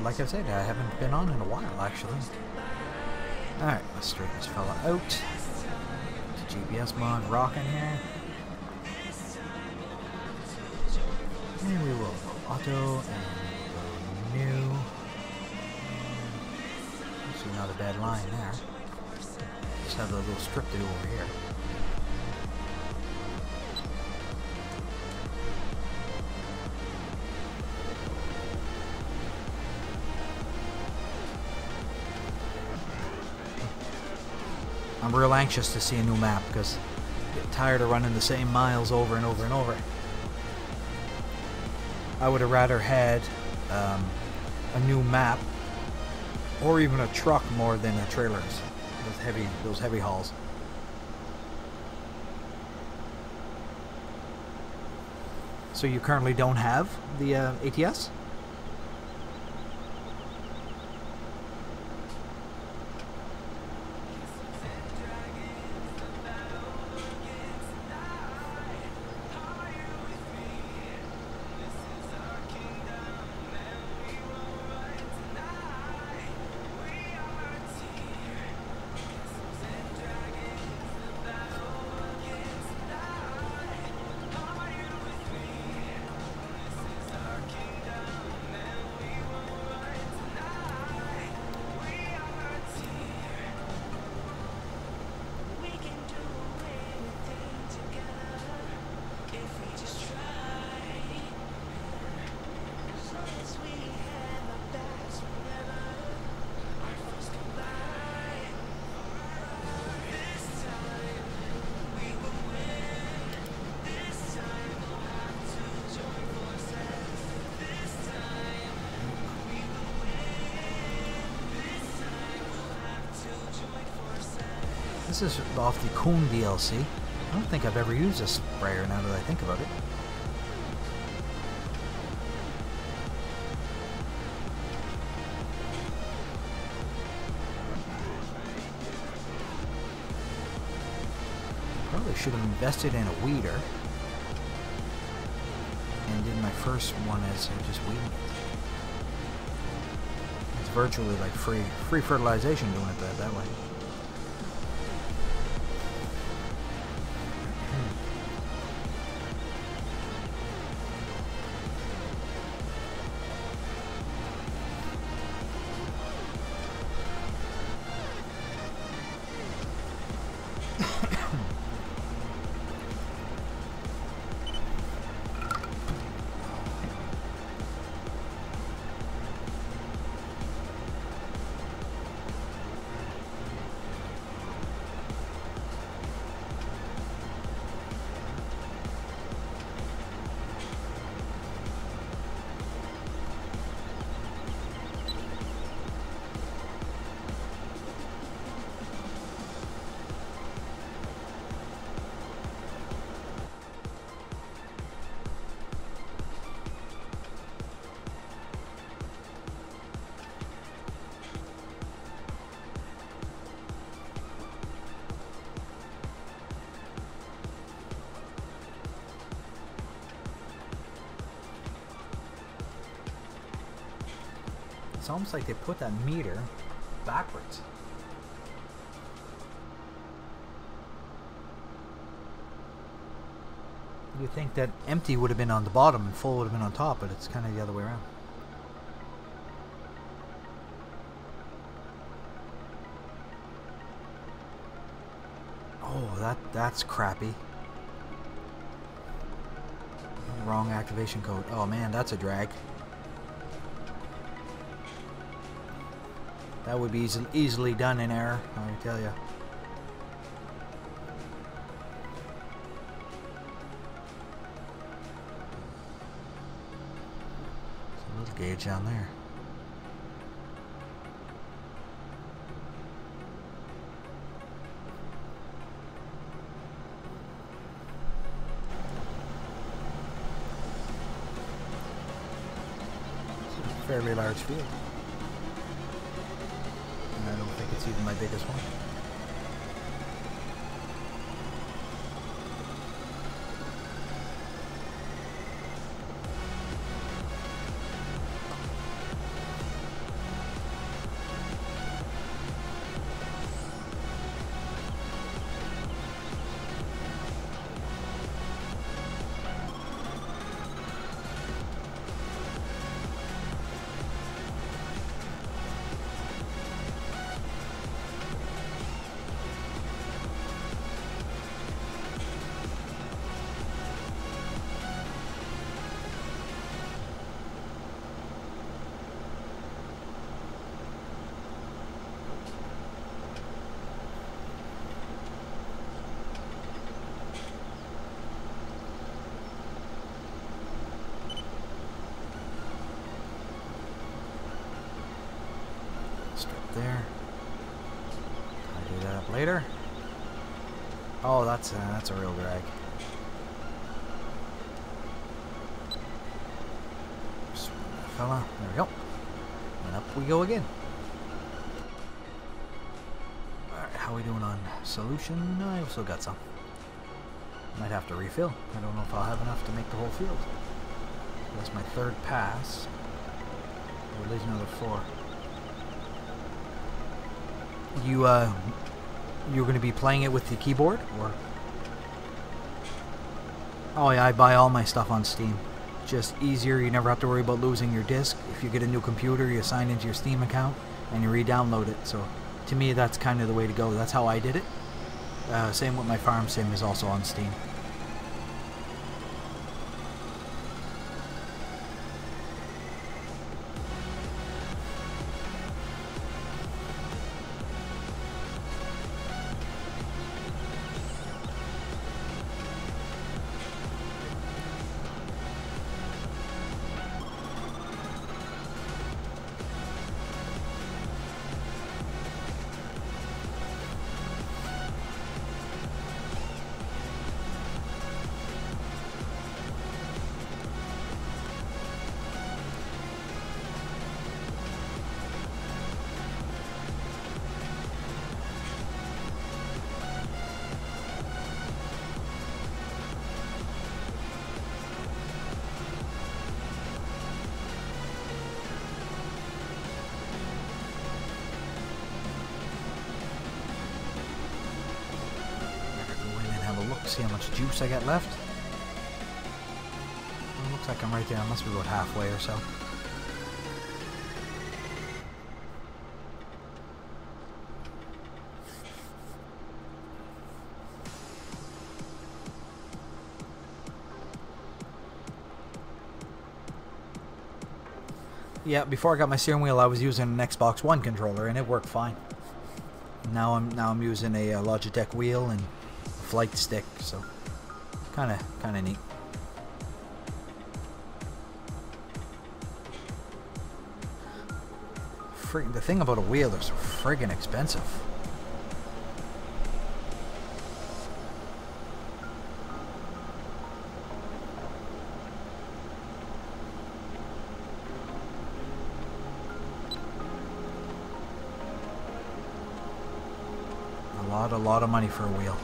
Like I said, I haven't been on in a while, actually. Alright, let's straighten this fella out. GPS mod rocking here. And we will go auto and new. Actually, not a bad line there. Just have a little strip to do over here. I'm real anxious to see a new map because I get tired of running the same miles over and over and over. I would have rather had a new map or even a truck more than a trailers. Those heavy hauls. So you currently don't have the ATS? This is off the Kuhn DLC. I don't think I've ever used a sprayer now that I think about it. Probably should have invested in a weeder and did my first one as just weeding it. It's virtually like free fertilization doing it that way. It's almost like they put that meter backwards. You'd think that empty would have been on the bottom and full would have been on top, but it's kind of the other way around. Oh, that's crappy. Wrong activation code. Oh man, that's a drag. That would be easily done in error, I tell you. There's a little gauge down there. It's a fairly large field. I don't think it's even my biggest one. There. I'll do that up later. Oh, that's a real drag. Swing that fella. There we go. And up we go again. Alright, how are we doing on solution? No, I've still got some. Might have to refill. I don't know if I'll have enough to make the whole field. That's my third pass. Or at least another 4. You're going to be playing it with the keyboard, or? Oh yeah, I buy all my stuff on Steam. Just easier. You never have to worry about losing your disc. If you get a new computer, you sign into your Steam account and you re-download it. So to me, that's kind of the way to go. That's how I did it. Same with my Farm Sim is also on Steam. see how much juice I got left. It looks like I'm right there. I must be about halfway or so. Yeah, before I got my steering wheel, I was using an Xbox One controller, and it worked fine. Now I'm using a Logitech wheel and a flight stick, so kind of neat. The thing about a wheel, they're so friggin' expensive. A lot of money for a wheel.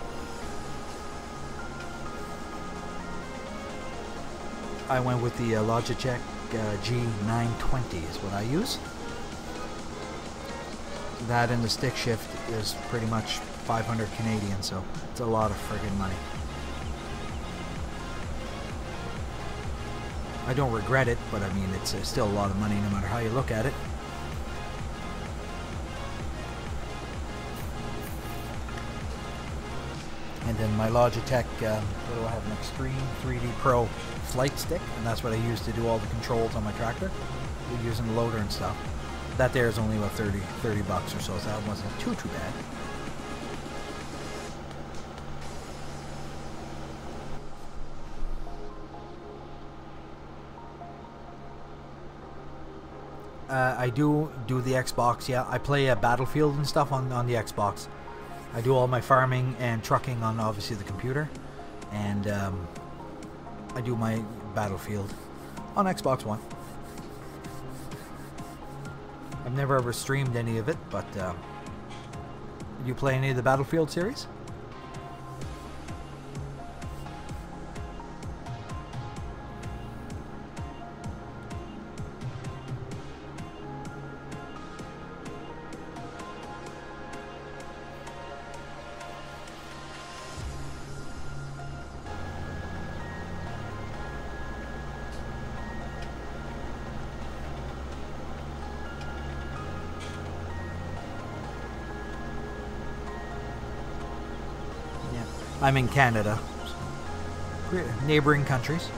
I went with the Logitech G920 is what I use. That and the stick shift is pretty much 500 Canadian, so it's a lot of friggin' money. I don't regret it, but I mean it's still a lot of money no matter how you look at it. And then my Logitech, what do I have, an Extreme 3D Pro flight stick, and that's what I use to do all the controls on my tractor, using the loader and stuff. That there is only about 30 bucks or so that wasn't too bad. I do the Xbox, yeah. I play Battlefield and stuff on the Xbox. I do all my farming and trucking on obviously the computer, and I do my Battlefield on Xbox One. I've never ever streamed any of it, but do you play any of the Battlefield series? I'm in Canada, so neighboring countries.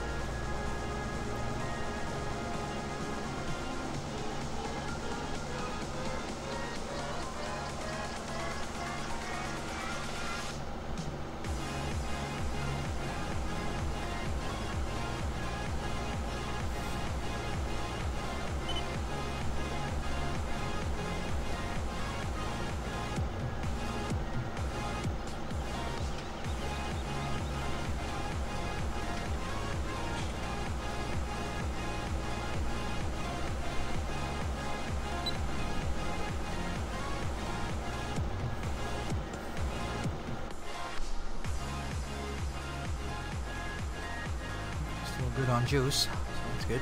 Good on juice, so that's good.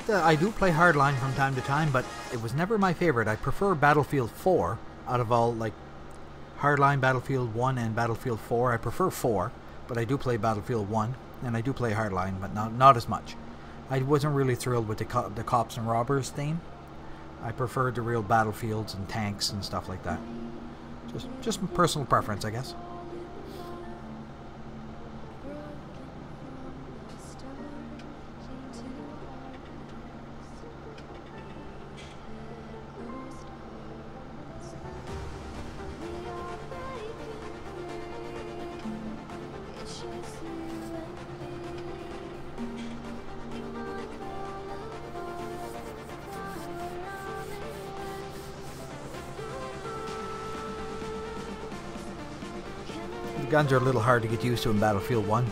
I do play Hardline from time to time, but it was never my favorite. I prefer Battlefield 4 out of all, like, Hardline, Battlefield 1, and Battlefield 4. I prefer 4, but I do play Battlefield 1, and I do play Hardline, but not as much. I wasn't really thrilled with the cops and robbers theme. I preferred the real battlefields and tanks and stuff like that. Just personal preference, I guess. The guns are a little hard to get used to in Battlefield 1,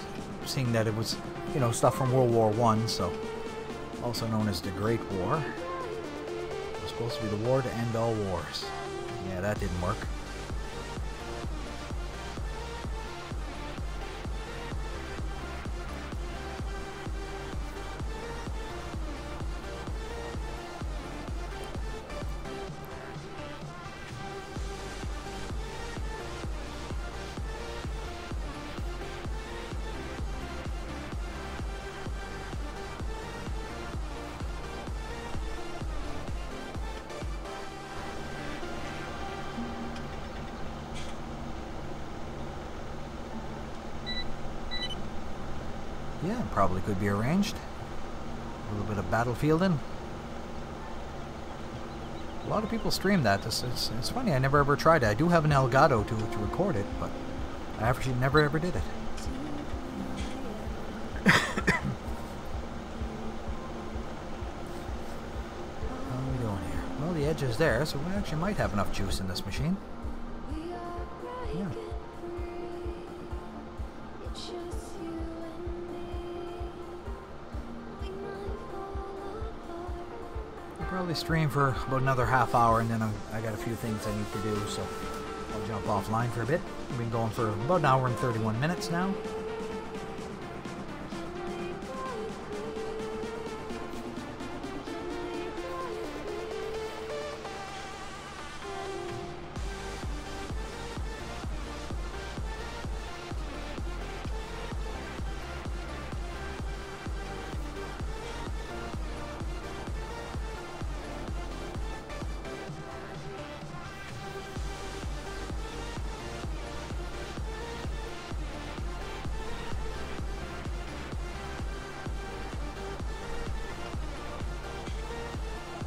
seeing that it was, you know, stuff from World War I, so also known as the Great War. It was supposed to be the war to end all wars. Yeah, that didn't work. Yeah, probably could be arranged. A little bit of battlefielding. A lot of people stream that. It's funny, I never ever tried it. I do have an Elgato to record it, but I actually never ever did it. How are we doing here? Well, the edge is there, so we actually might have enough juice in this machine. Yeah. Probably stream for about another half hour, and then I got a few things I need to do, so I'll jump offline for a bit. We've been going for about an hour and 31 minutes now.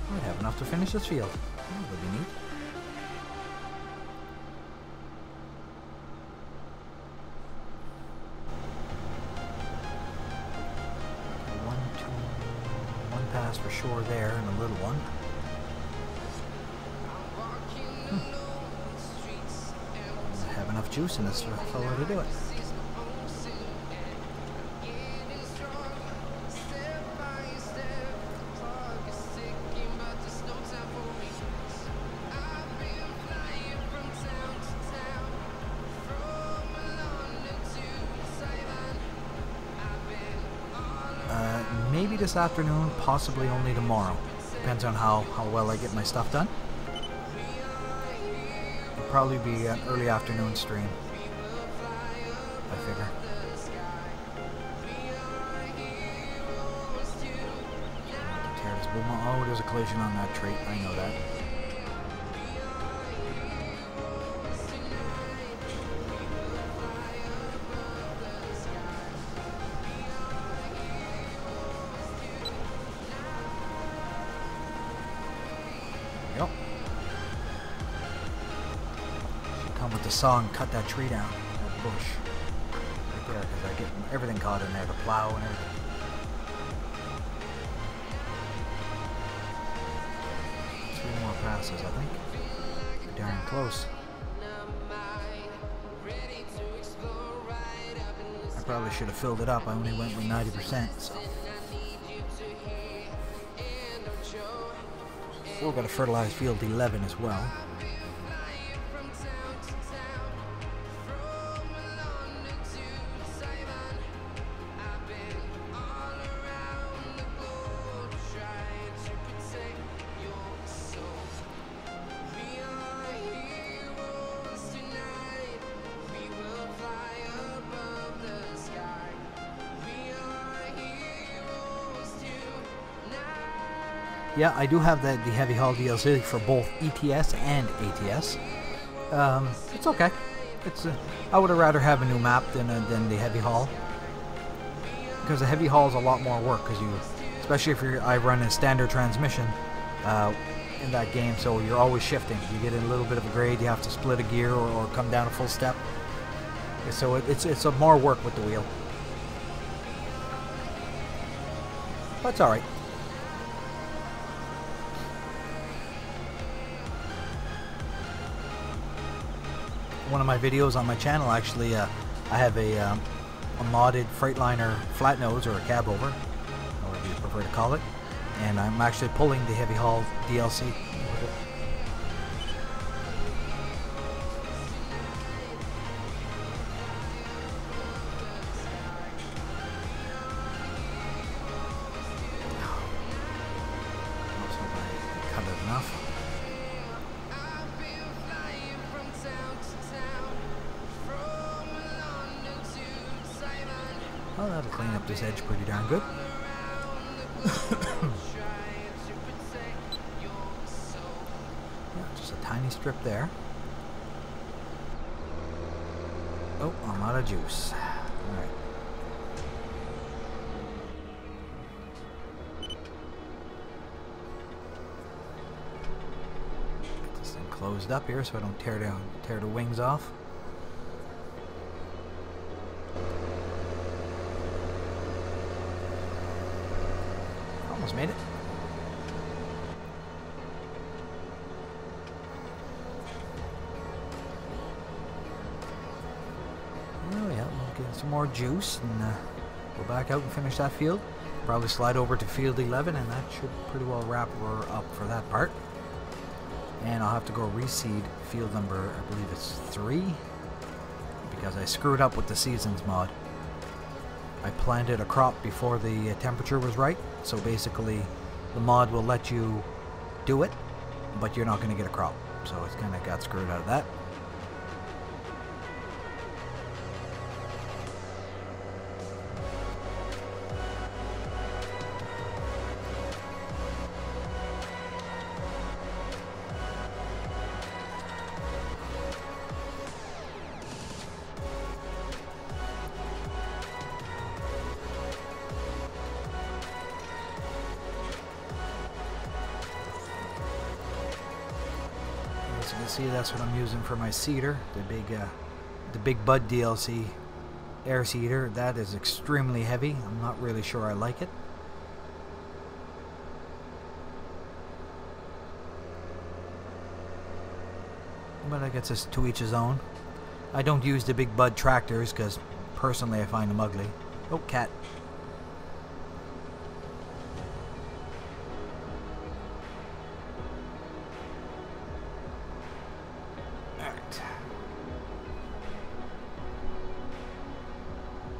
Might have enough to finish this field. That would be neat. One pass for sure there, and a little one. I have enough juice in this fellow to do it. Maybe this afternoon, possibly only tomorrow. Depends on how well I get my stuff done. It'll probably be an early afternoon stream, I figure. Tear this boom. Oh, there's a collision on that trait. I know that. Yep. Come with the saw and cut that tree down, that bush, right there, because I get everything caught in there, the plow and everything. Three more passes, I think. Pretty darn close. I probably should have filled it up. I only went with 90%, so. We're going to fertilize field 11 as well. Yeah, I do have the Heavy Haul DLC for both ETS and ATS. It's okay. It's I would have rather have a new map than the Heavy Haul, because the Heavy Haul is a lot more work. Because you, especially if I run a standard transmission in that game, so you're always shifting. You get in a little bit of a grade, you have to split a gear or come down a full step. So it's a more work with the wheel. But it's all right. One of my videos on my channel, actually, I have a modded Freightliner flat nose, or a cab over, however you prefer to call it, And I'm actually pulling the Heavy Haul DLC with it. Well, that'll clean up this edge pretty darn good. Yeah, just a tiny strip there. Oh, I'm out of juice. Alright. Get this thing closed up here so I don't tear the wings off. Almost made it. Oh yeah, we'll get some more juice and go back out and finish that field. Probably slide over to field 11 and that should pretty well wrap her up for that part. And I'll have to go reseed field number, I believe it's 3, because I screwed up with the seasons mod. I planted a crop before the temperature was right, so basically the mod will let you do it, but you're not going to get a crop. So it's kind of got screwed out of that. As you can see, that's what I'm using for my seeder, the big Bud DLC air seeder. That is extremely heavy. I'm not really sure I like it. But I guess it's to each his own. I don't use the big Bud tractors because personally I find them ugly. Oh, cat.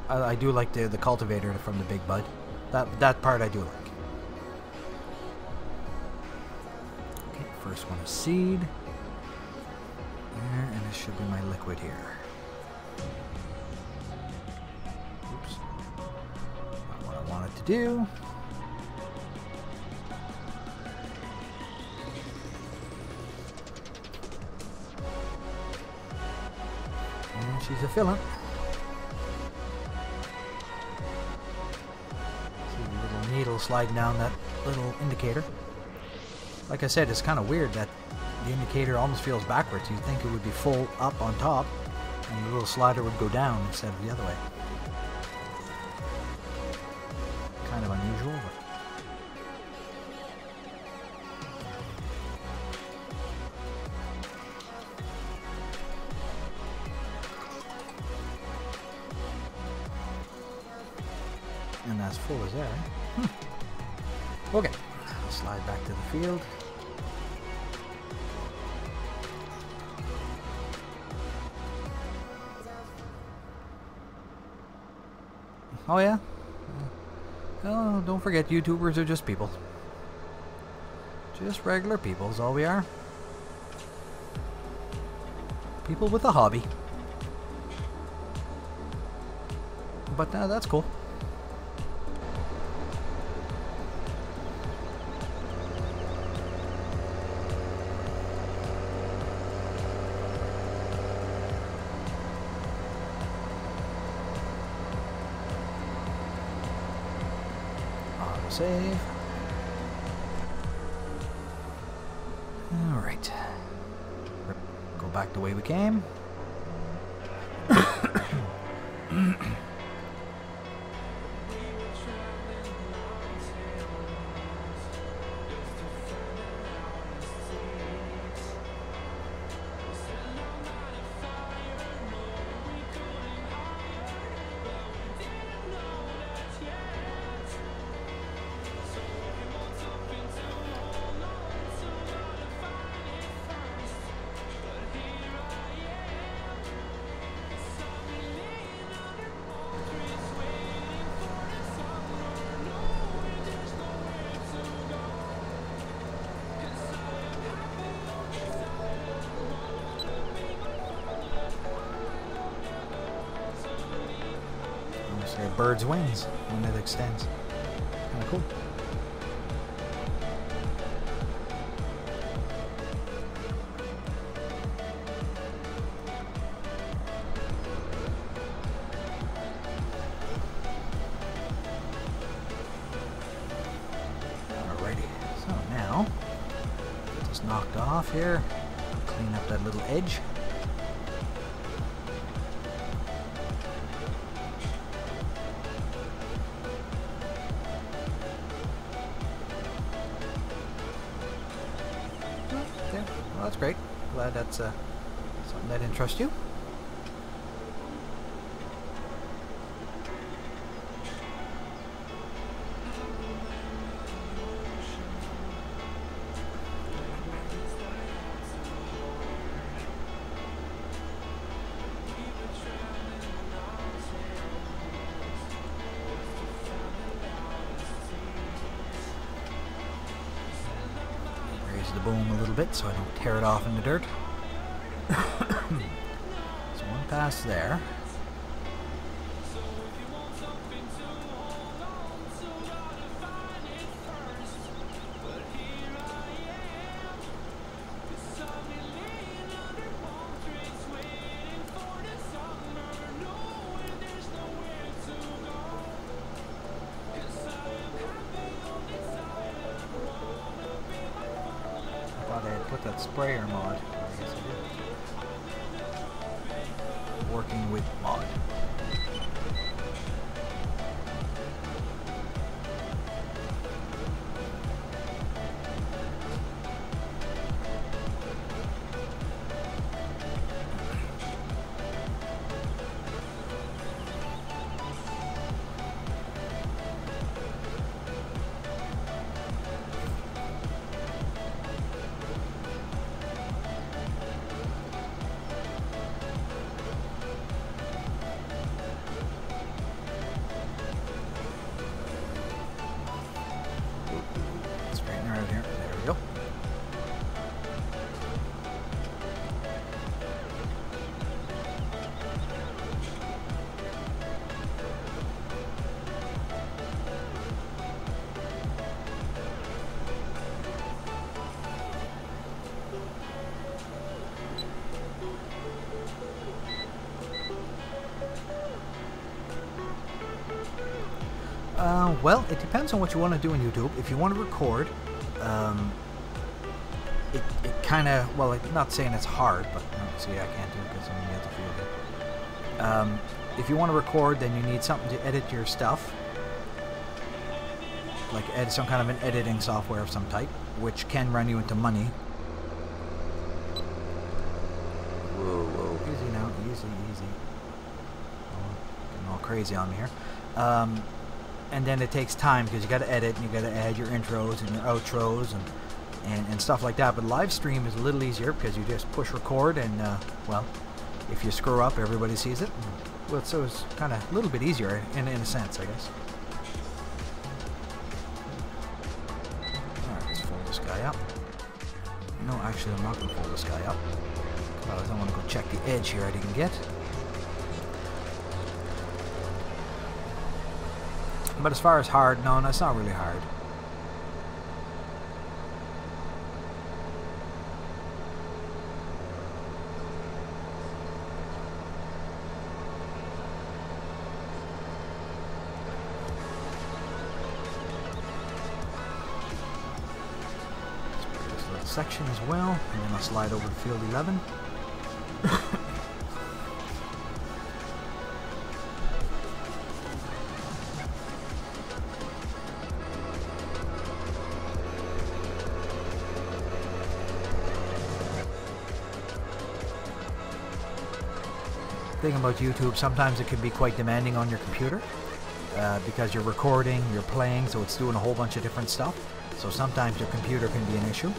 I do like the cultivator from the Big Bud. That part I do like. Okay, first one is seed. There, and this should be my liquid here. Oops. Not what I wanted to do. And she's a filling. Needle sliding down that little indicator. Like I said, it's kind of weird that the indicator almost feels backwards. You'd think it would be full up on top and the little slider would go down instead of the other way. Kind of unusual, but and that's full as air. Okay, I'll slide back to the field. Oh yeah? Oh, don't forget, YouTubers are just people. Just regular people is all we are. People with a hobby. But that's cool. Save. Alright. Go back the way we came. a bird's wings when it extends. Kind of cool. Knocked off here. Clean up that little edge. Yeah, well, that's great. Glad that's something that interests you. The boom a little bit so I don't tear it off in the dirt. So one pass there. Put that sprayer mod. I guess I did. Working with mod. Well, it depends on what you want to do on YouTube. If you want to record, it kind of, well, I'm not saying it's hard, but see, I can't do it because I'm in the other field here. If you want to record, then you need something to edit your stuff, like some kind of an editing software of some type, which can run you into money. Whoa, whoa, easy now, easy, easy. Oh, getting all crazy on me here. And then it takes time because you got to edit and you got to add your intros and your outros and stuff like that. But live stream is a little easier because you just push record and well, if you screw up, everybody sees it. Well, so it's kind of a little bit easier in a sense, I guess. Alright, let's fold this guy up. No, actually, I'm not going to fold this guy up. I don't want to go check the edge here I didn't get. But as far as hard, no, it's not really hard. Spray this little section as well, and then I'll slide over to field 11. Thing about YouTube, sometimes it can be quite demanding on your computer because you're recording, you're playing, so it's doing a whole bunch of different stuff. So sometimes your computer can be an issue.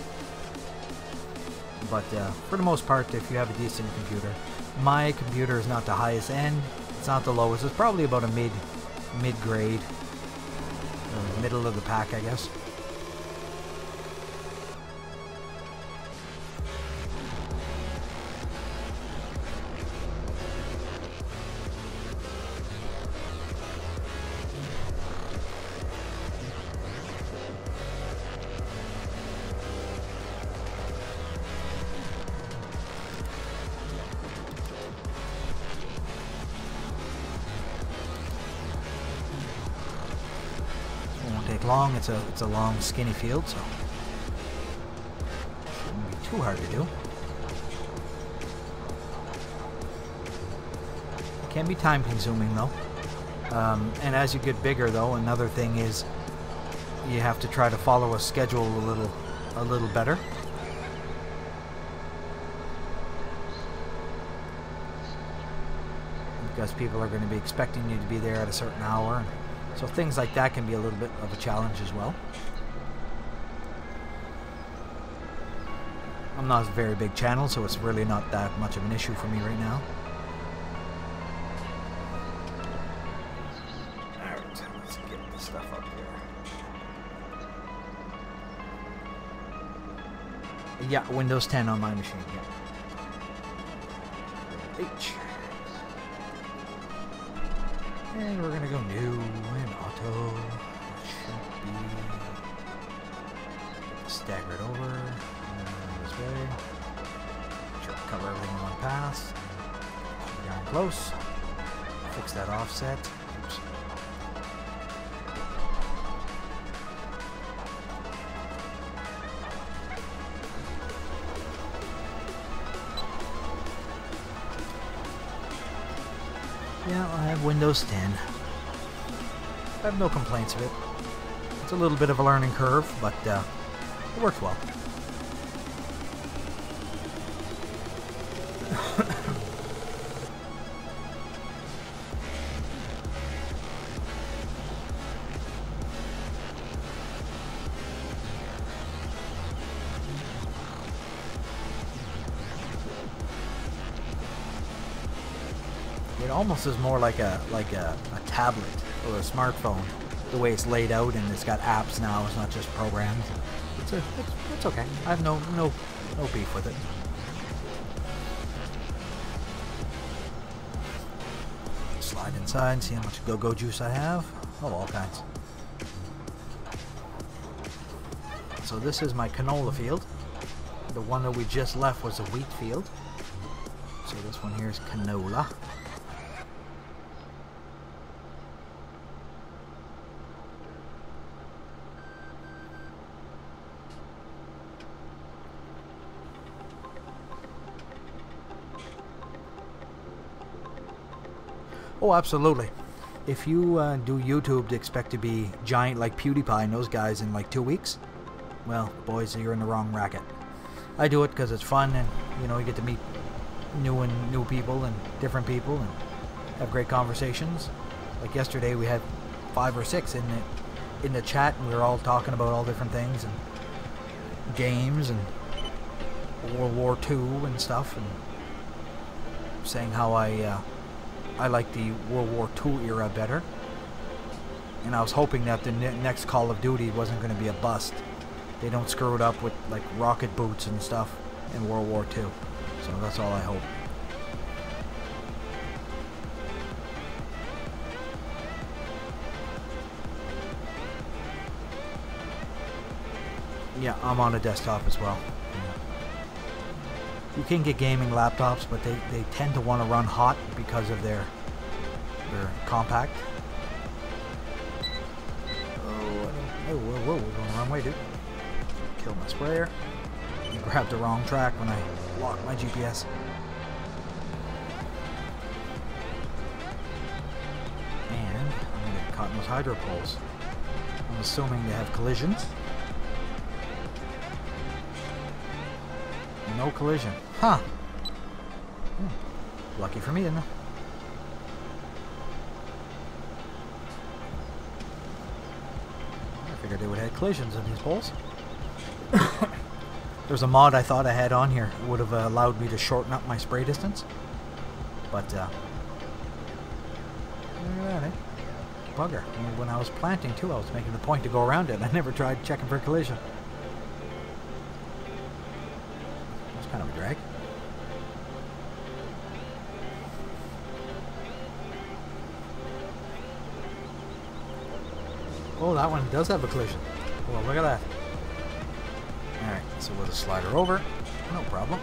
But for the most part, if you have a decent computer, my computer is not the highest end, it's not the lowest, it's probably about a mid-grade, middle of the pack, I guess. long. It's a long, skinny field, so shouldn't be too hard to do. It can be time consuming though. And as you get bigger though, another thing is you have to try to follow a schedule a little better. Because people are going to be expecting you to be there at a certain hour. So things like that can be a little bit of a challenge as well. I'm not a very big channel, so it's really not that much of an issue for me right now. Alright, let's get the stuff up here. Yeah, Windows 10 on my machine, yeah. H. And we're gonna go new and auto. Should be stagger it over this way. Sure, cover everything in one pass. Down close. Fix that offset. Oops. Yeah, I have Windows 10. I have no complaints of it. It's a little bit of a learning curve, but it works well. It almost is more like a tablet or a smartphone, the way it's laid out, and it's got apps now. It's not just programs. It's okay. I have no beef with it. Slide inside and see how much go-go juice I have. Oh, all kinds. So this is my canola field. The one that we just left was a wheat field. So this one here is canola. Oh, absolutely. If you do YouTube to expect to be giant like PewDiePie and those guys in like 2 weeks, well, boys, you're in the wrong racket. I do it because it's fun, and you know, you get to meet new people and different people and have great conversations. Like yesterday, we had 5 or 6 in the chat, and we were all talking about all different things and games and World War II and stuff, and saying how I like the World War II era better, and I was hoping that the next Call of Duty wasn't going to be a bust. They don't screw it up with like rocket boots and stuff in World War II, so that's all I hope. Yeah, I'm on a desktop as well. You can get gaming laptops, but they tend to want to run hot because of their compact. Oh, whoa, we're going the wrong way, dude. Kill my sprayer. I grabbed the wrong track when I locked my GPS. And I'm going to get caught in those hydro poles. I'm assuming they have collisions. No collision. Huh. Lucky for me, isn't it? I figured they would have collisions in these poles. There's a mod I thought I had on here. It would have allowed me to shorten up my spray distance. But, look at that, eh? Bugger. I mean, when I was planting, too, I was making the point to go around it. I never tried checking for collision. Kind of a drag. Oh, that one does have a collision. Well, look at that. Alright, so we'll just slide her over. No problem.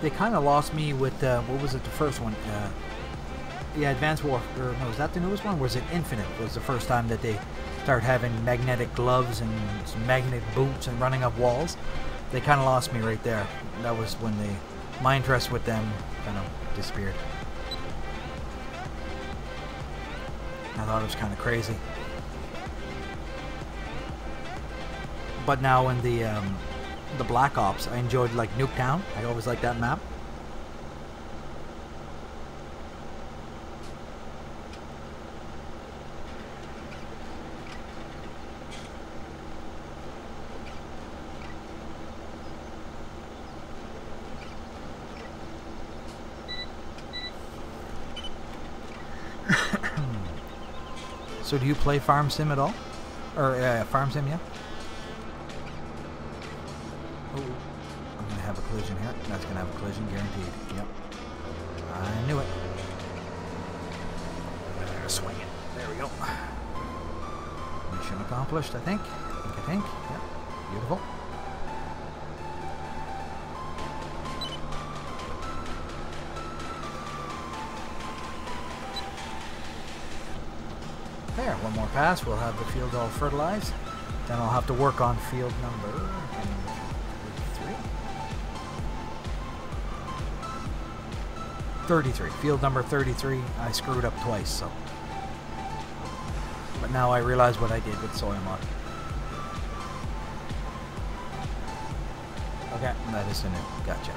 they kind of lost me with, what was it, the first one? Yeah, Advanced Warfare, no, was that the newest one? Or was it Infinite? Was the first time that they started having magnetic gloves and some magnetic boots and running up walls? They kind of lost me right there. That was when my interest with them kind of disappeared. I thought it was kind of crazy. But now in the Black Ops, I enjoyed like Nuketown. I always liked that map. So do you play Farm Sim at all? Or Farm Sim, yeah? Oh, I'm going to have a collision here. That's going to have a collision, guaranteed. Yep. I knew it. Swing it. There we go. Mission accomplished, I think. I think. Yep. Beautiful. There, one more pass, we'll have the field all fertilized. Then I'll have to work on field number 33. Field number 33, I screwed up twice, so. But now I realize what I did with soil mod. Okay, that is the new. Gotcha.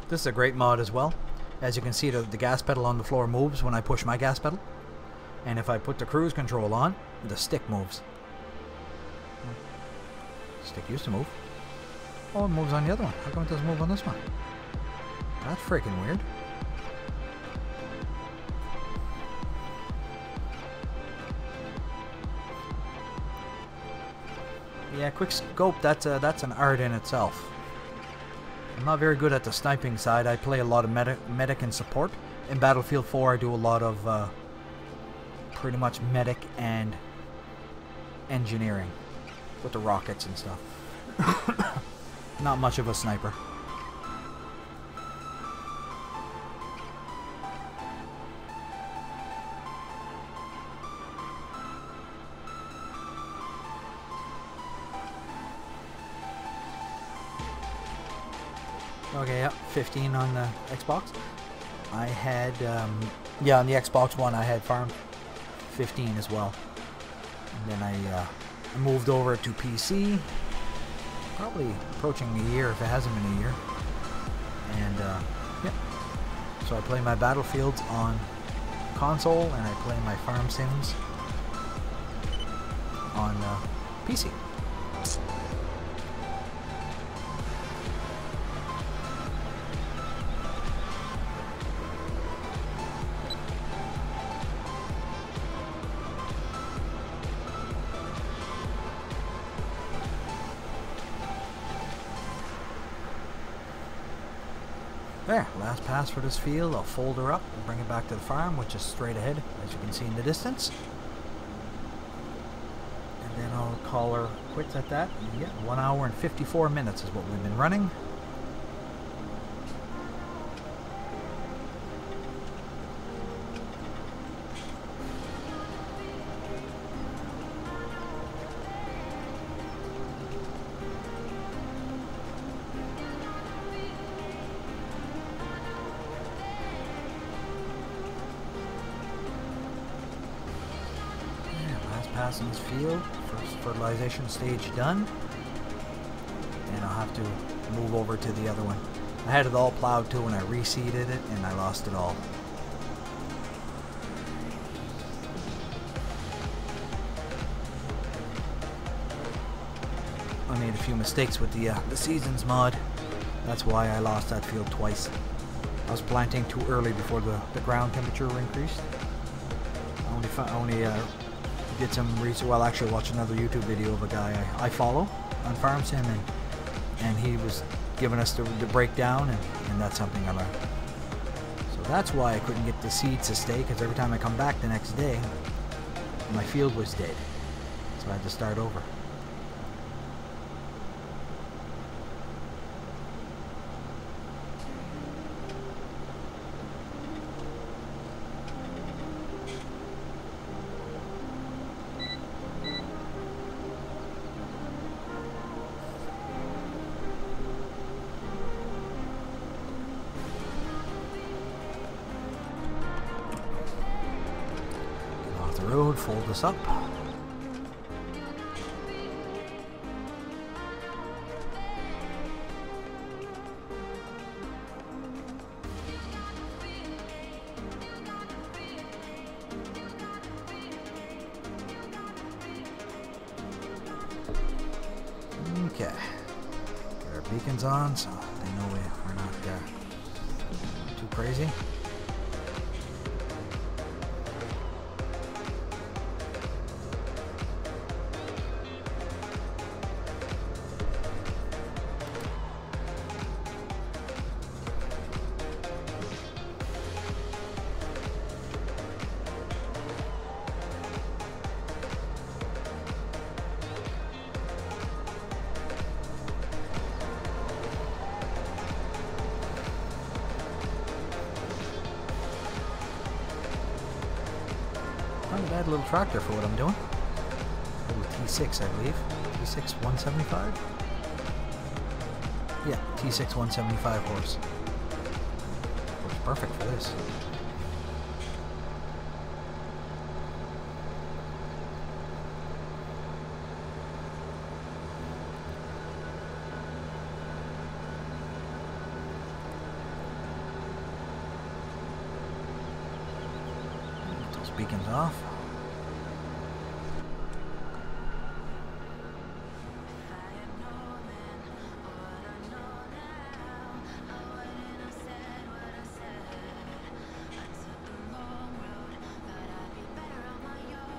This is a great mod as well. As you can see, the gas pedal on the floor moves when I push my gas pedal. And if I put the cruise control on, the stick moves. Stick used to move. Oh, it moves on the other one. How come it doesn't move on this one? That's freaking weird. Yeah, quick scope, that's an art in itself. I'm not very good at the sniping side. I play a lot of medic and support. In Battlefield 4 I do a lot of pretty much medic and engineering with the rockets and stuff. Not much of a sniper. Okay, yep, 15 on the Xbox. I had, yeah, on the Xbox One I had Farm 15 as well. And then I moved over to PC, probably approaching a year if it hasn't been a year. And, yeah. So I play my Battlefields on console and I play my Farm Sims on PC. There, last pass for this field. I'll fold her up and bring it back to the farm, which is straight ahead, as you can see in the distance. And then I'll call her quits at that. Yeah, 1 hour and 54 minutes is what we've been running. Passing this field, first fertilization stage done, and I'll have to move over to the other one. I had it all plowed too and I reseeded it and I lost it all. I made a few mistakes with the Seasons mod. That's why I lost that field twice. I was planting too early before the ground temperature increased. I only did some research, well actually watched another YouTube video of a guy I follow on Farm Sim, and he was giving us the breakdown, and that's something I learned. So that's why I couldn't get the seeds to stay, because every time I come back the next day, My field was dead, so I had to start over. Road, fold this up. Okay, get our beacons on so they know we're not too crazy. Not a bad little tractor for what I'm doing. Little T6, I believe. T6 175? Yeah, T6 175 horse. Works perfect for this. Get those beacons off.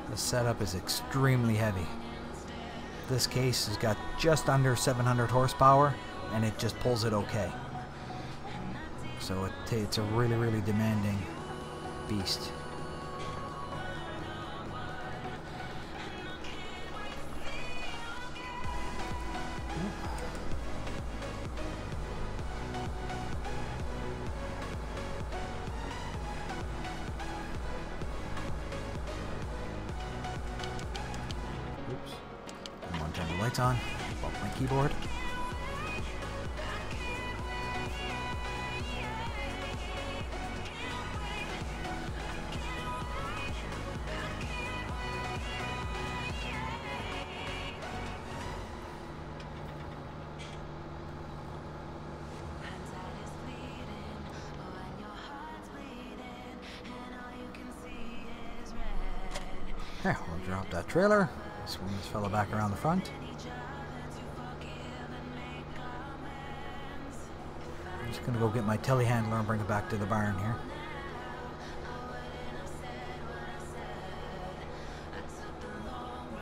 The setup is extremely heavy. This case has got just under 700 horsepower and it just pulls it okay. So it's a really, really demanding beast. Oops. I want to turn the lights on. Bump my keyboard. There, we'll drop that trailer. Swing this fella back around the front. I'm just gonna go get my telehandler and bring it back to the barn here.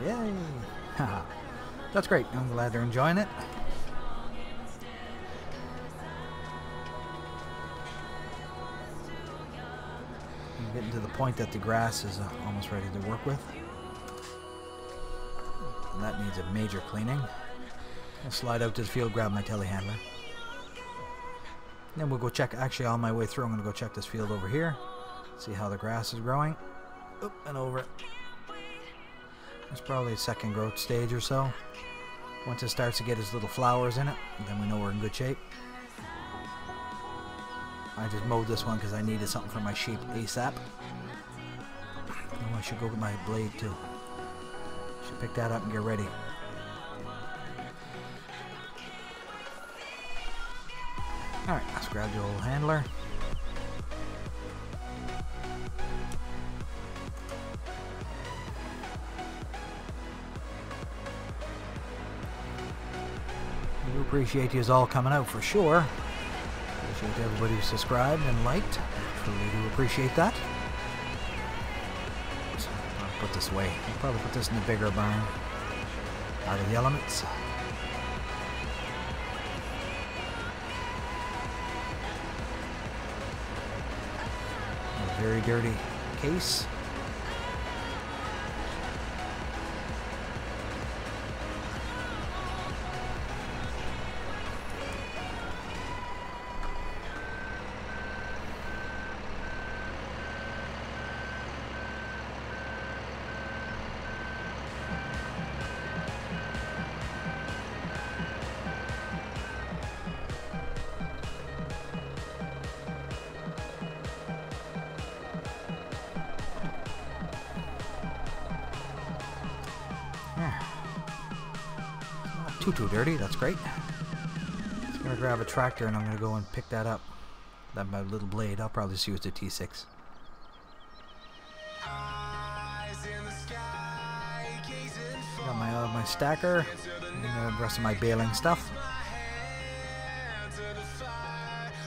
Yay! Haha. That's great. I'm glad they're enjoying it. I'm getting to the point that the grass is almost ready to work with. And that needs a major cleaning. I'll slide out to the field, grab my telehandler. Then we'll go check, actually on my way through I'm going to go check this field over here. See how the grass is growing. Oop, and over. It's probably a second growth stage or so. Once it starts to get its little flowers in it, then we know we're in good shape. I just mowed this one because I needed something for my sheep ASAP. Oh, I should go get my blade too. Should pick that up and get ready. Alright, let's grab the old handler. I do appreciate you all coming out for sure. Appreciate everybody who subscribed and liked. Truly do appreciate that. So I'll put this away. I'll probably put this in the bigger barn. Out of the elements. A very dirty case. too dirty. That's great. I'm gonna grab a tractor and I'm gonna go and pick that up. That my little blade. I'll probably just use the T6. Got my stacker and the rest of my baling stuff.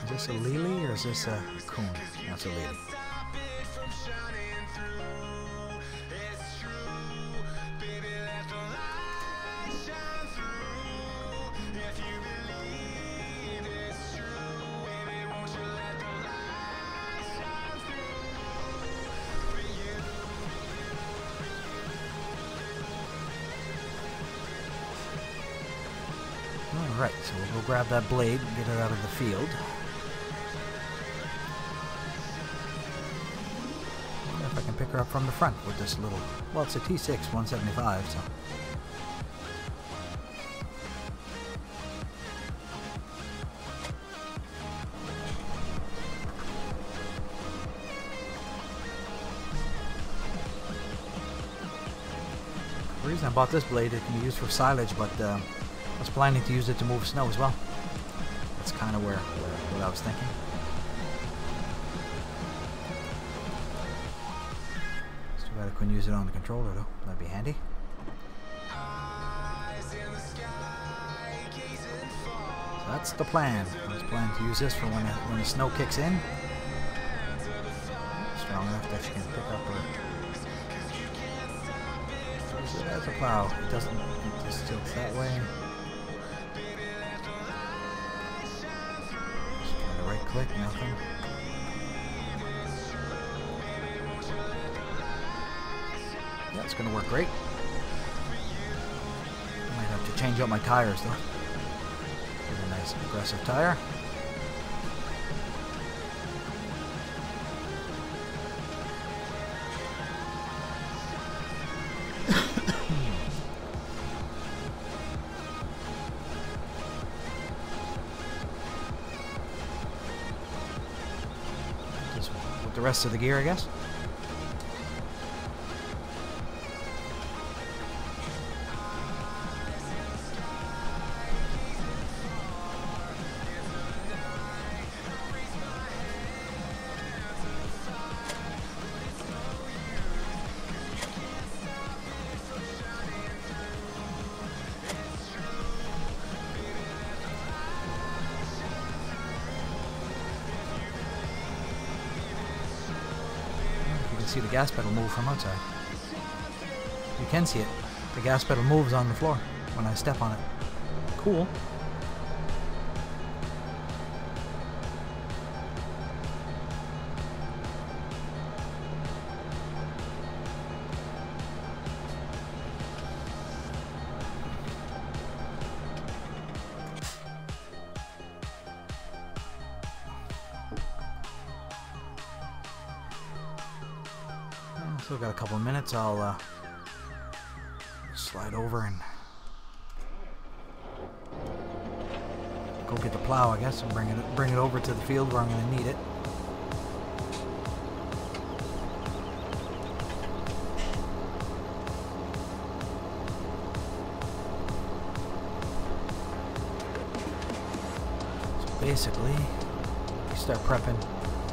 Is this a Lely or is this a Coon? That's a Lely. Alright, so we'll go grab that blade and get it out of the field. Wonder if I can pick her up from the front with this little... Well, it's a T6 175, so... The reason I bought this blade, it can be used for silage, but I was planning to use it to move snow as well. That's kind of what I was thinking. It's too bad I couldn't use it on the controller though. That'd be handy. So that's the plan. I was planning to use this for when the snow kicks in. Strong enough that you can pick up her. Use it as a plow. It doesn't. It just tilts that way. Right click, nothing. Yeah, it's gonna work great. Might have to change out my tires though. Get a nice aggressive tire. The rest of the gear, I guess. See the gas pedal move from outside. You can see it. The gas pedal moves on the floor when I step on it. Cool. Still got a couple of minutes. I'll slide over and go get the plow, I guess, and bring it over to the field where I'm going to need it. So basically, we start prepping,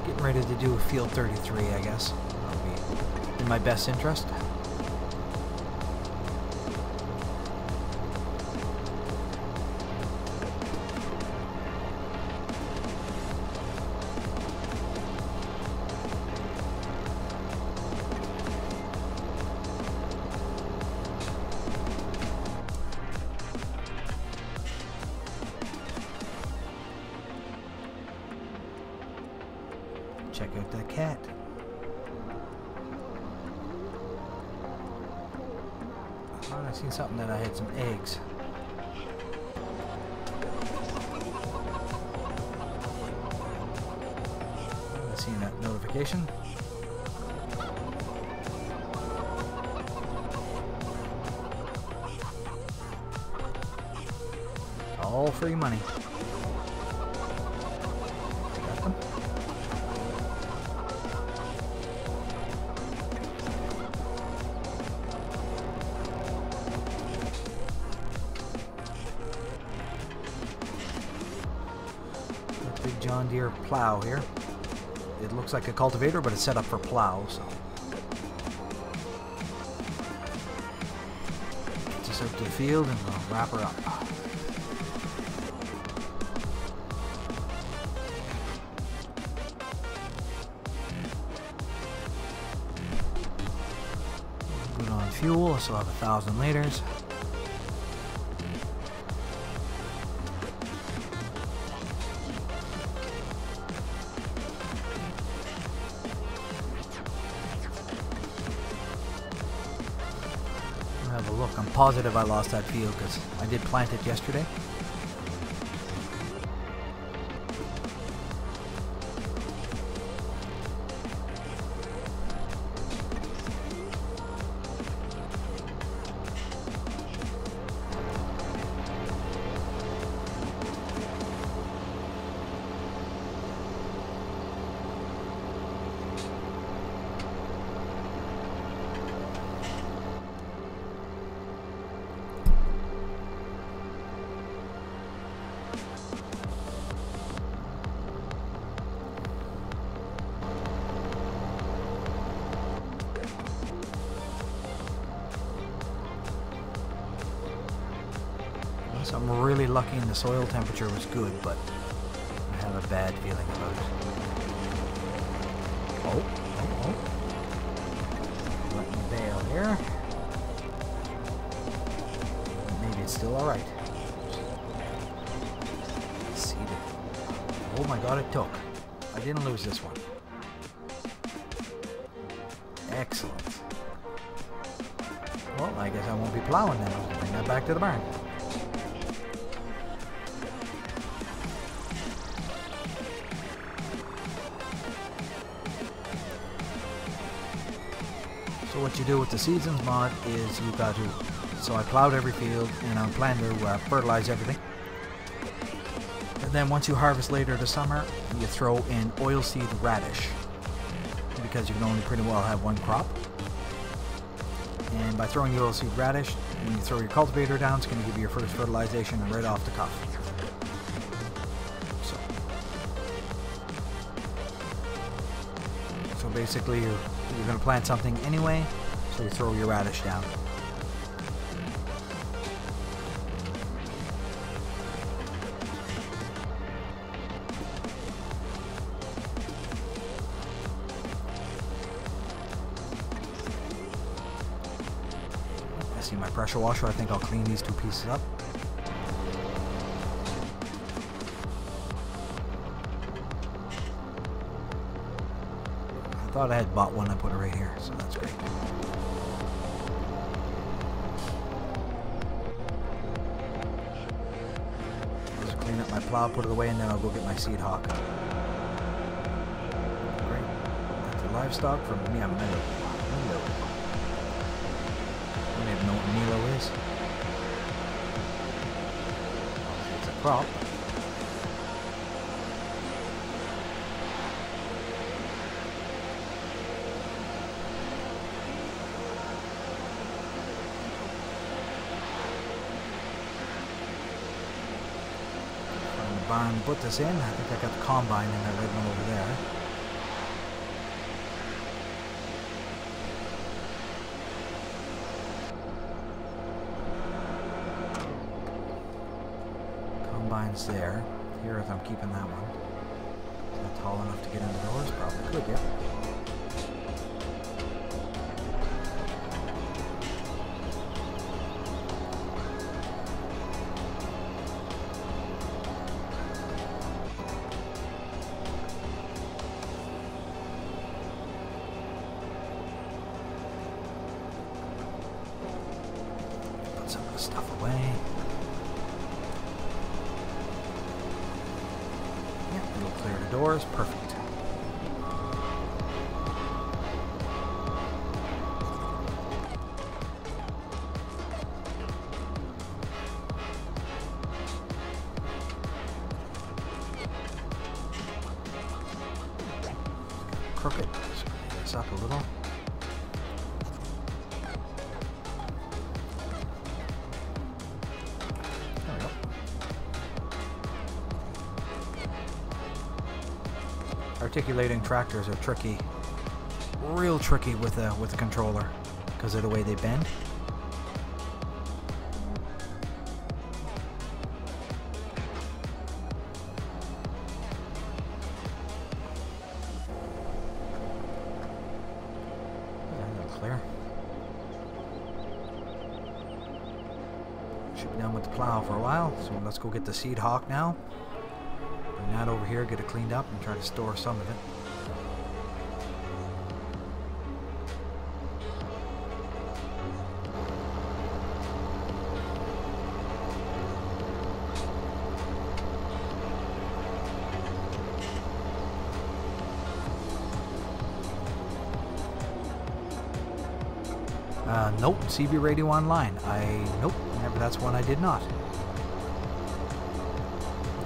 getting ready to do a field 33, I guess. That'll be in my best interest. Check out that cat. Oh, I seen something that I had some eggs. I seen that notification. All free money. Got them. big John Deere plow here. It looks like a cultivator, but it's set up for plow, so. Get this out to the field and we'll wrap her up. Good on fuel, I still have 1,000 liters. Have a look. I'm positive I lost that field because I did plant it yesterday. So I'm really lucky and the soil temperature was good, but I have a bad feeling about it. Oh. Let me bail here. Maybe it's still alright. Seeded. Oh my god, it took. I didn't lose this one. Excellent. Well, I guess I won't be plowing then. I'll bring that back to the barn. So what you do with the seasons mod is you got to, so I plowed every field and on planter fertilize everything. And then once you harvest later this summer, you throw in oilseed radish because you can only pretty well have one crop. And by throwing the oilseed radish, when you throw your cultivator down, it's going to give you your first fertilization right off the cuff. So basically you're going to plant something anyway, so you throw your radish down. I see my pressure washer. I think I'll clean these two pieces up. I thought I had bought one. I put it right here, so that's great. Just clean up my plow, put it away, and then I'll go get my seed hawk. Great. That's the livestock from Mia Milo. I don't even know what Milo is. It's a crop. Barn, put this in. I think I got the combine in that red one over there. Combine's there. Here, if I'm keeping that one. Is that tall enough to get in the doors? Probably could, yeah. Some of the stuff away. Yep, it'll clear the doors. Perfect. Crooked. So clean this up a little. Articulating tractors are tricky, real tricky with a controller because of the way they bend. Clear. Should be done with the plow for a while, so let's go get the seed hawk now. Bring that over here, get it cleaned up, and try to store some of it. Nope, CB Radio Online. Nope, never. That's one I did not.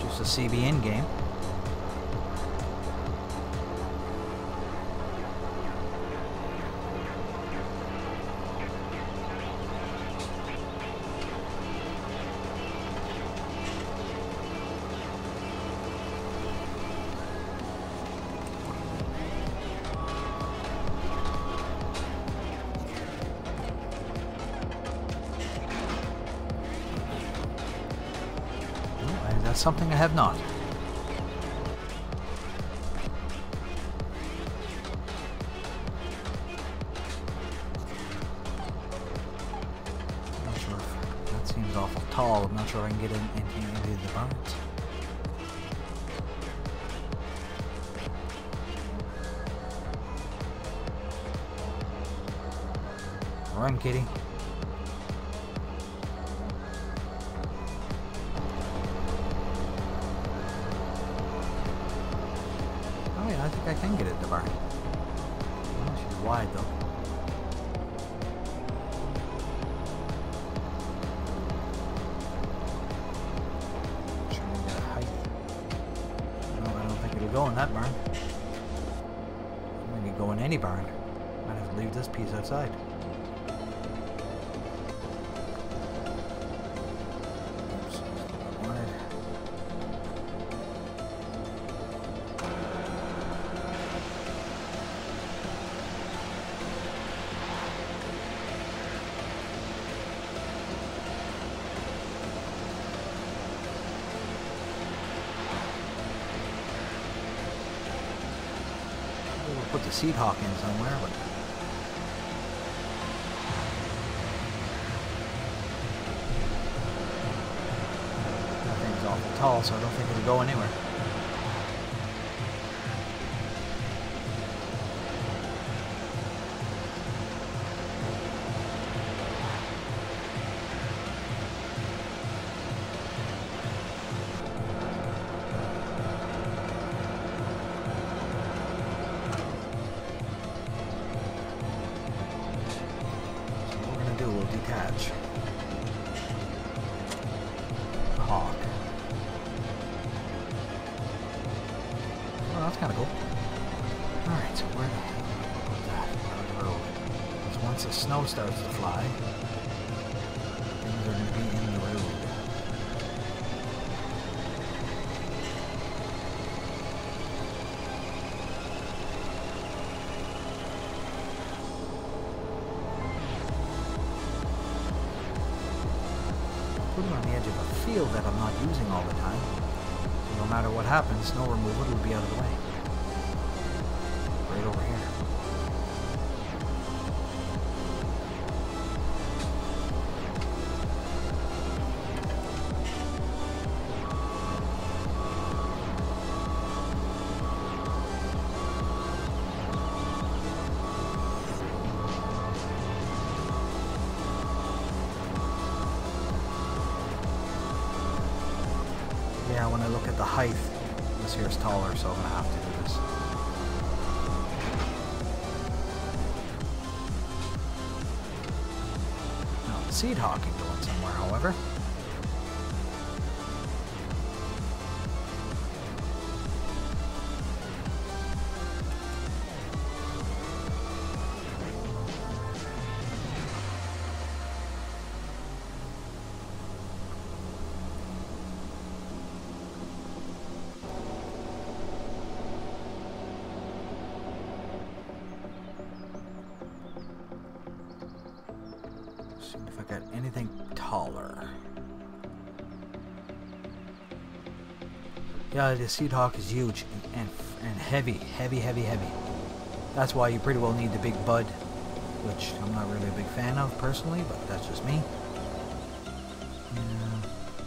Just a CBN game. That's something I have not. I'm not sure if that seems awful tall. I'm not sure I can get in any of the barns. Run, kitty. I think I can get it in the barn. Well, she's wide though. Sure we get a height. No, I don't think it'll go in that barn. I think it'll go in any barn. Might have to leave this piece outside. Put the seed hawk in somewhere, but that thing's awful tall, so I don't think it'll go anywhere. We'll detach the hawk. Oh, that's kind of cool. Alright, so where the hell do I put that? On the road. Because once the snow starts to fly, things are going to be in the road. Put it on the edge of a field that I'm not using all the time. So no matter what happens, snow removal will be out of the way. Right over here. Yeah, when I look at the height, this here is taller, so I'm going to have to do this. Now, the seed hawk can go in somewhere, however. See if I got anything taller. Yeah, the Seed Hawk is huge and heavy. That's why you pretty well need the big bud, which I'm not really a big fan of personally, but that's just me. Yeah,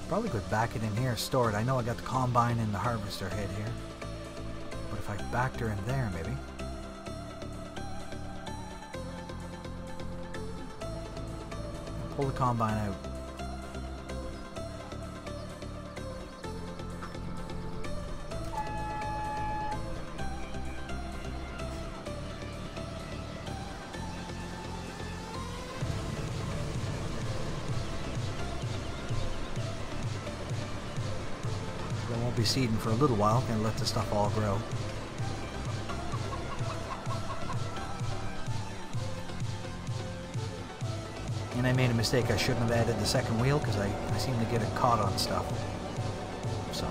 probably could back it in here, store it. I know I got the combine and the harvester head here, but if I backed her in there, maybe. Pull the combine out. I won't be seeding for a little while. Gonna let the stuff all grow. And I made a mistake. I shouldn't have added the second wheel because I seem to get it caught on stuff. So.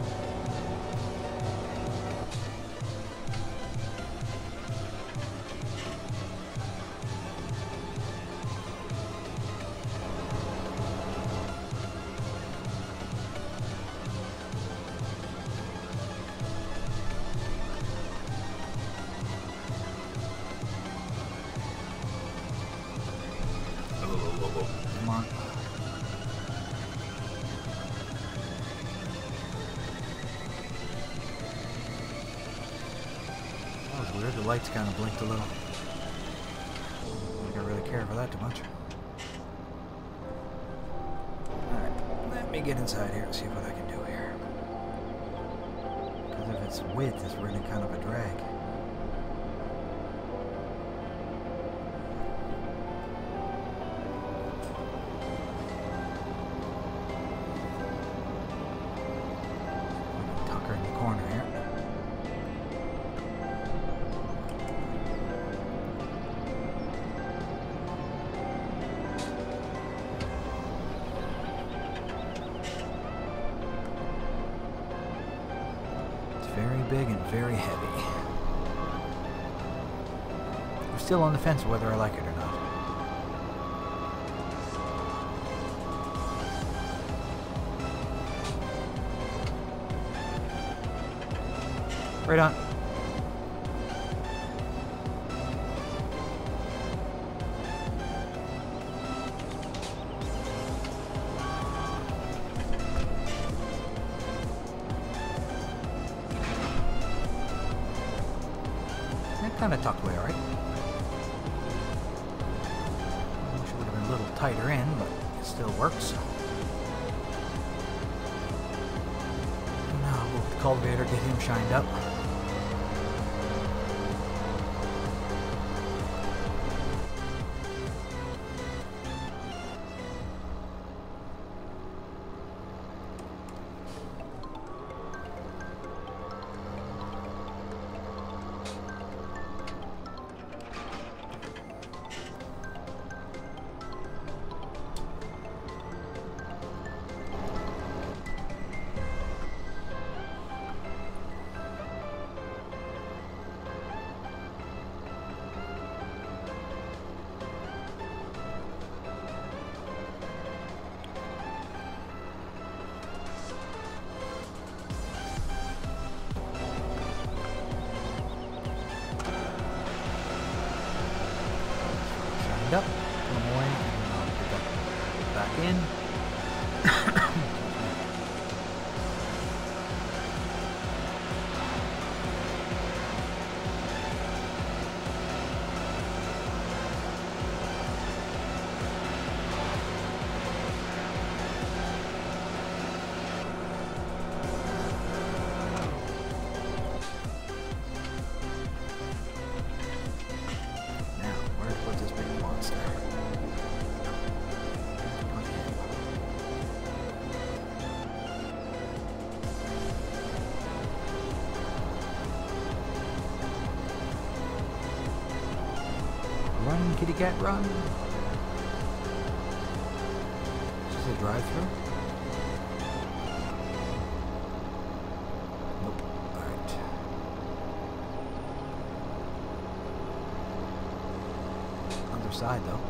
Come on. That was weird. The lights kind of blinked a little. I don't really care for that too much. Alright, let me get inside here and see what I can do here. Because if its width is really kind of a drag. Very big and very heavy. I'm still on the fence whether I like it or not. Right on. Kind of tucked away, alright. Wish it would have been a little tighter in, but it still works. Now we'll the cultivator, get him shined up. Up, put them away, and I'll get that back in. Run, kitty cat, run. Is this a drive-through? Nope. Alright. Other side, though.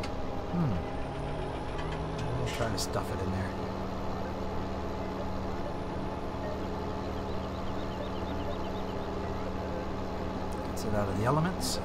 try to stuff it in there. Gets it out of the elements.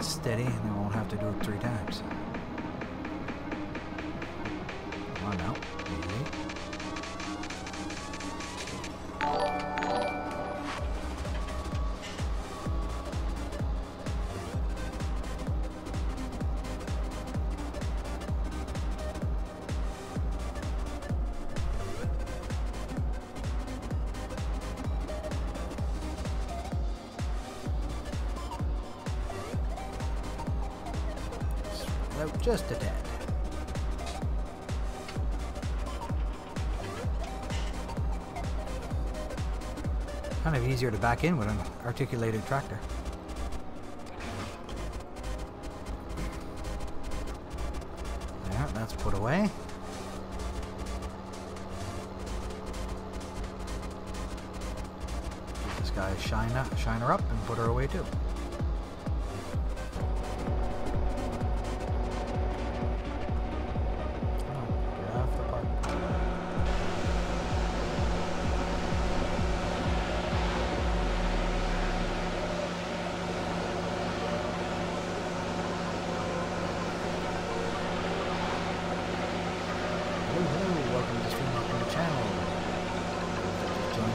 Steady, and then won't have to do it 3 times. Come on now. Just a tad. Kind of easier to back in with an articulated tractor. There, that's put away. Get this guy shine her up and put her away too.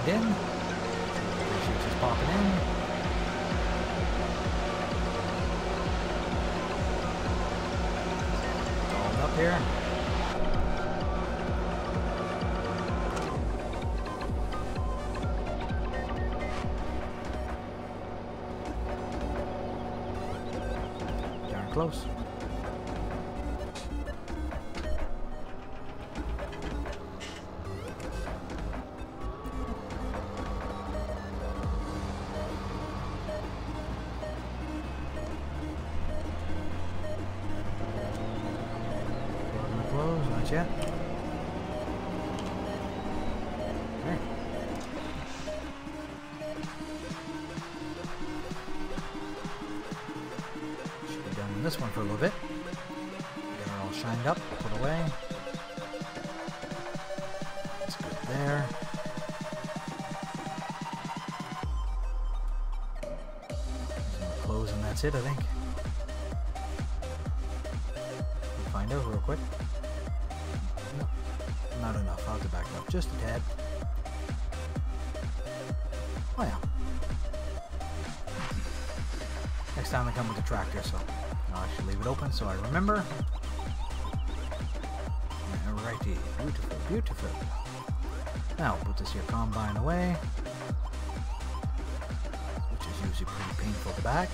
In. She's just popping in. All up here. Darn close. Not yet. Okay. Should be done in this one for a little bit. Get her all shined up, put away. That's good there. Close and that's it, I think. We'll find out real quick. Not enough. I'll have to back it up just a tad. Oh yeah. Next time I come with the tractor, so I'll actually leave it open so I remember. Alrighty. Beautiful, beautiful. Now put this here combine away, which is usually pretty painful to back.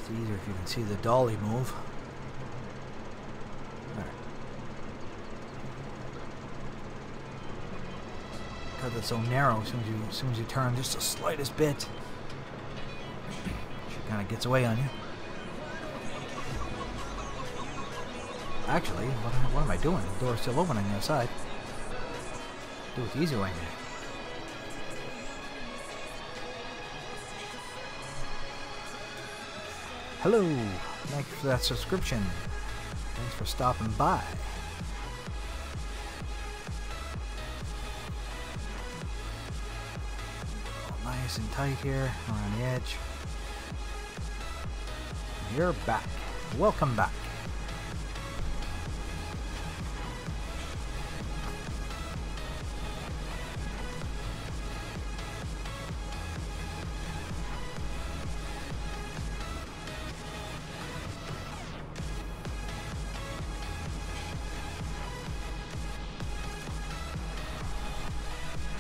Easier if you can see the dolly move. There. Because it's so narrow, as soon as you turn just the slightest bit, she kind of gets away on you. Actually, what am I doing? The door's still open on the outside. Do it the easy way. Hello, thank you for that subscription. Thanks for stopping by. All nice and tight here around the edge. You're back. Welcome back.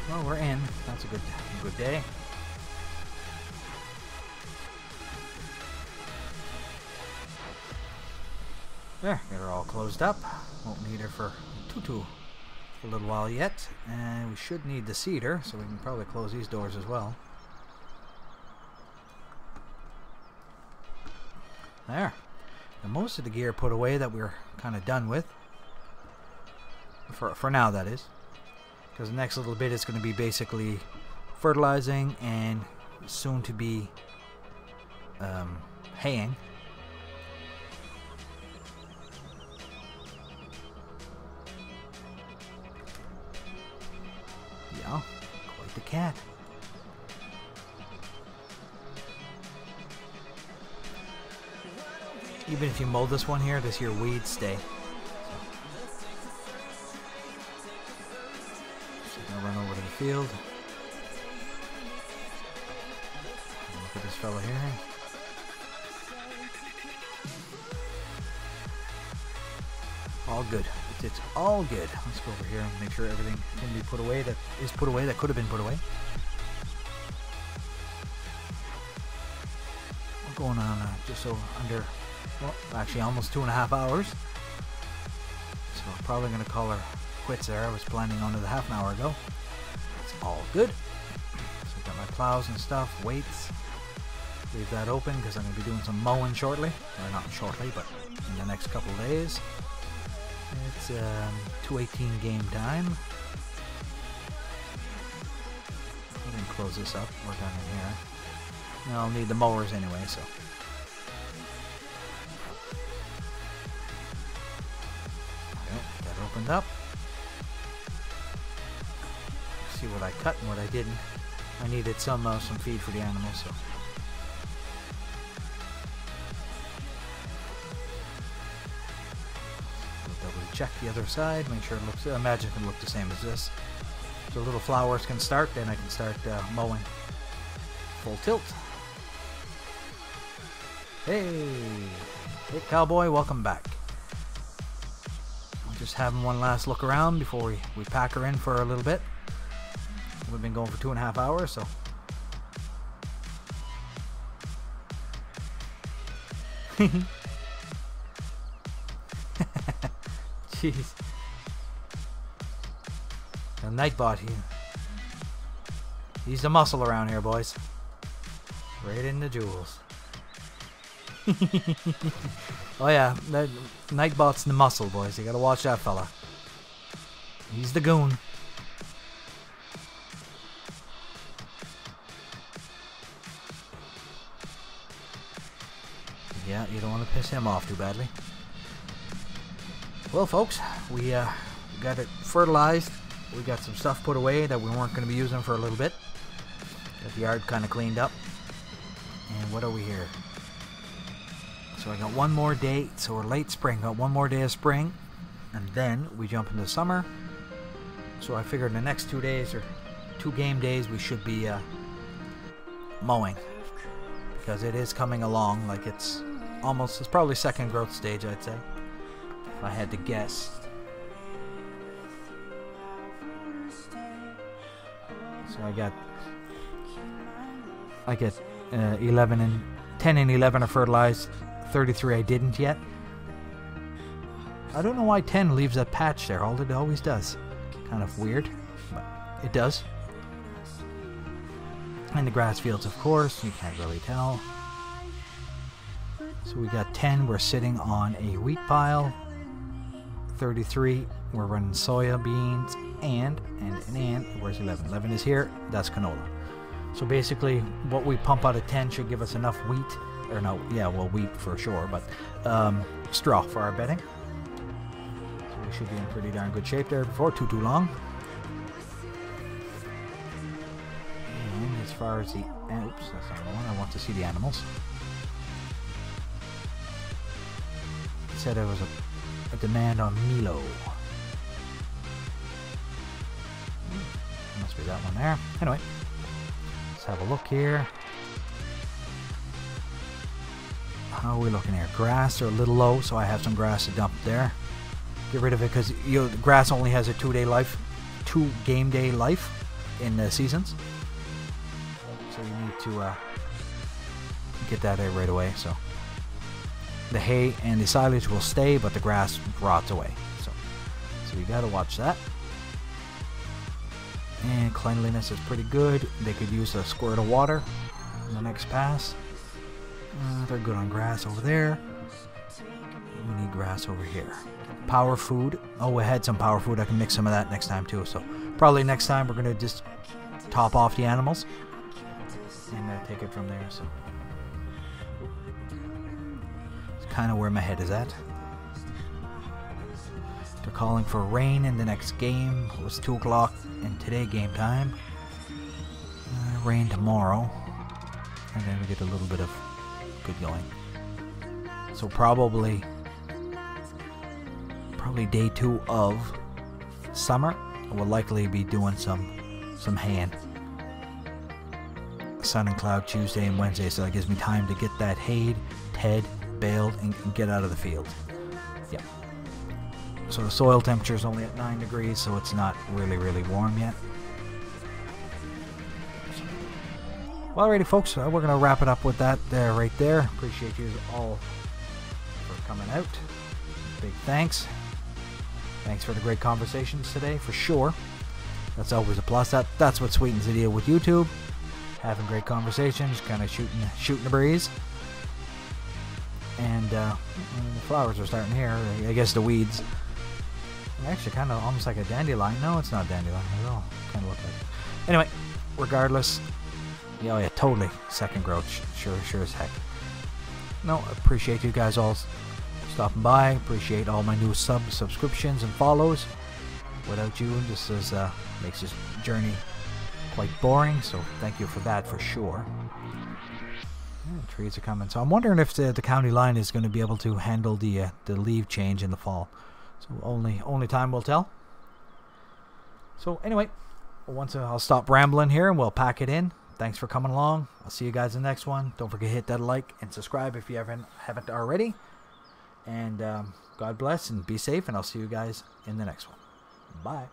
Well, we're in. That's a good day. There, get her all closed up. Won't need her for a little while yet. And we should need the cedar, so we can probably close these doors as well. There. And most of the gear put away that we're kind of done with. For now, that is. Because the next little bit is going to be basically fertilizing and soon to be haying. Yeah, quite the cat. Even if you mow this one here, this here weeds stay. So I'm gonna run over to the field. Look at this fella here. All good. It's all good. Let's go over here and make sure everything can be put away that is put away, that could have been put away. We're going on just so under, well, actually almost 2.5 hours. So I'm probably going to call her quits there. I was planning on it a half an hour ago. It's all good. So I've got my plows and stuff, weights. Leave that open because I'm going to be doing some mowing shortly. Or not shortly, but in the next couple of days. It's 2:18 game time. Go ahead and close this up. We're done in here. Now I'll need the mowers anyway, so. Okay, that opened up. See what I cut and what I didn't. I needed some feed for the animals, so. Check the other side, make sure it looks, imagine it can look the same as this. So little flowers can start, then I can start mowing. Full tilt. Hey cowboy, welcome back. We're just having one last look around before we pack her in for a little bit. We've been going for 2.5 hours, so. Jeez. The Nightbot here. He's the muscle around here, boys. Right in the jewels. Oh yeah, that Nightbot's the muscle, boys. You gotta watch that fella. He's the goon. Yeah, you don't want to piss him off too badly. Well, folks, we got it fertilized. We got some stuff put away that we weren't going to be using for a little bit. Got the yard kind of cleaned up. And what are we here? So I got one more day. So we're late spring. Got one more day of spring. And then we jump into summer. So I figured in the next 2 days or 2 game days we should be mowing. Because it is coming along like it's almost, it's probably second growth stage, I'd say. If I had to guess. So I get 11 and 10 and 11 are fertilized. 33 I didn't yet. I don't know why 10 leaves that patch there. All it always does. Kind of weird, but it does. And the grass fields, of course, you can't really tell. So we got 10. We're sitting on a wheat pile. 33, we're running soya beans, and where's 11? 11 is here, that's canola. So basically, what we pump out of 10 should give us enough wheat, or no, yeah, well, wheat for sure, but straw for our bedding. So we should be in pretty darn good shape there before too long. And as far as the, oops, that's not the one, I want to see the animals. It said there was a demand on Milo. Must be that one there. Anyway, let's have a look here. How are we looking here? Grass are a little low, so I have some grass to dump there. Get rid of it because the grass only has a 2 game day life. in the seasons. So you need to get that out right away. So the hay and the silage will stay, but the grass rots away. So you gotta watch that. And cleanliness is pretty good. They could use a squirt of water in the next pass. They're good on grass over there. We need grass over here. Power food. Oh, we had some power food. I can mix some of that next time too. So probably next time we're gonna just top off the animals and take it from there. So it's kind of where my head is at. They're calling for rain in the next game. It was 2 o'clock and today game time. Rain tomorrow, and then we get a little bit of good going. So probably day 2 of summer. We'll likely be doing some haying. Sun and cloud Tuesday and Wednesday, so that gives me time to get that hayed, tead, baled, and get out of the field. Yep. So the soil temperature is only at 9 degrees, so it's not really warm yet. Well, alrighty, folks, we're going to wrap it up with that right there. Appreciate you all for coming out. Big thanks. Thanks for the great conversations today, for sure. That's always a plus. That's what sweetens the deal with YouTube. Having great conversations, kind of shooting the breeze. And the flowers are starting here. I guess the weeds. Actually, kind of almost like a dandelion. No, it's not dandelion at all. Kind of look like it. Anyway, regardless. Yeah, oh yeah, totally. Second growth. Sure as heck. No, appreciate you guys all stopping by. Appreciate all my new subscriptions and follows. Without you, this is makes this journey quite boring. So thank you for that for sure. Yeah, trees are coming. So I'm wondering if the county line is going to be able to handle the leaf change in the fall. So only time will tell. So anyway, once I'll stop rambling here and we'll pack it in. Thanks for coming along. I'll see you guys in the next one. Don't forget to hit that like and subscribe if you haven't already. And God bless and be safe, and I'll see you guys in the next one. Bye.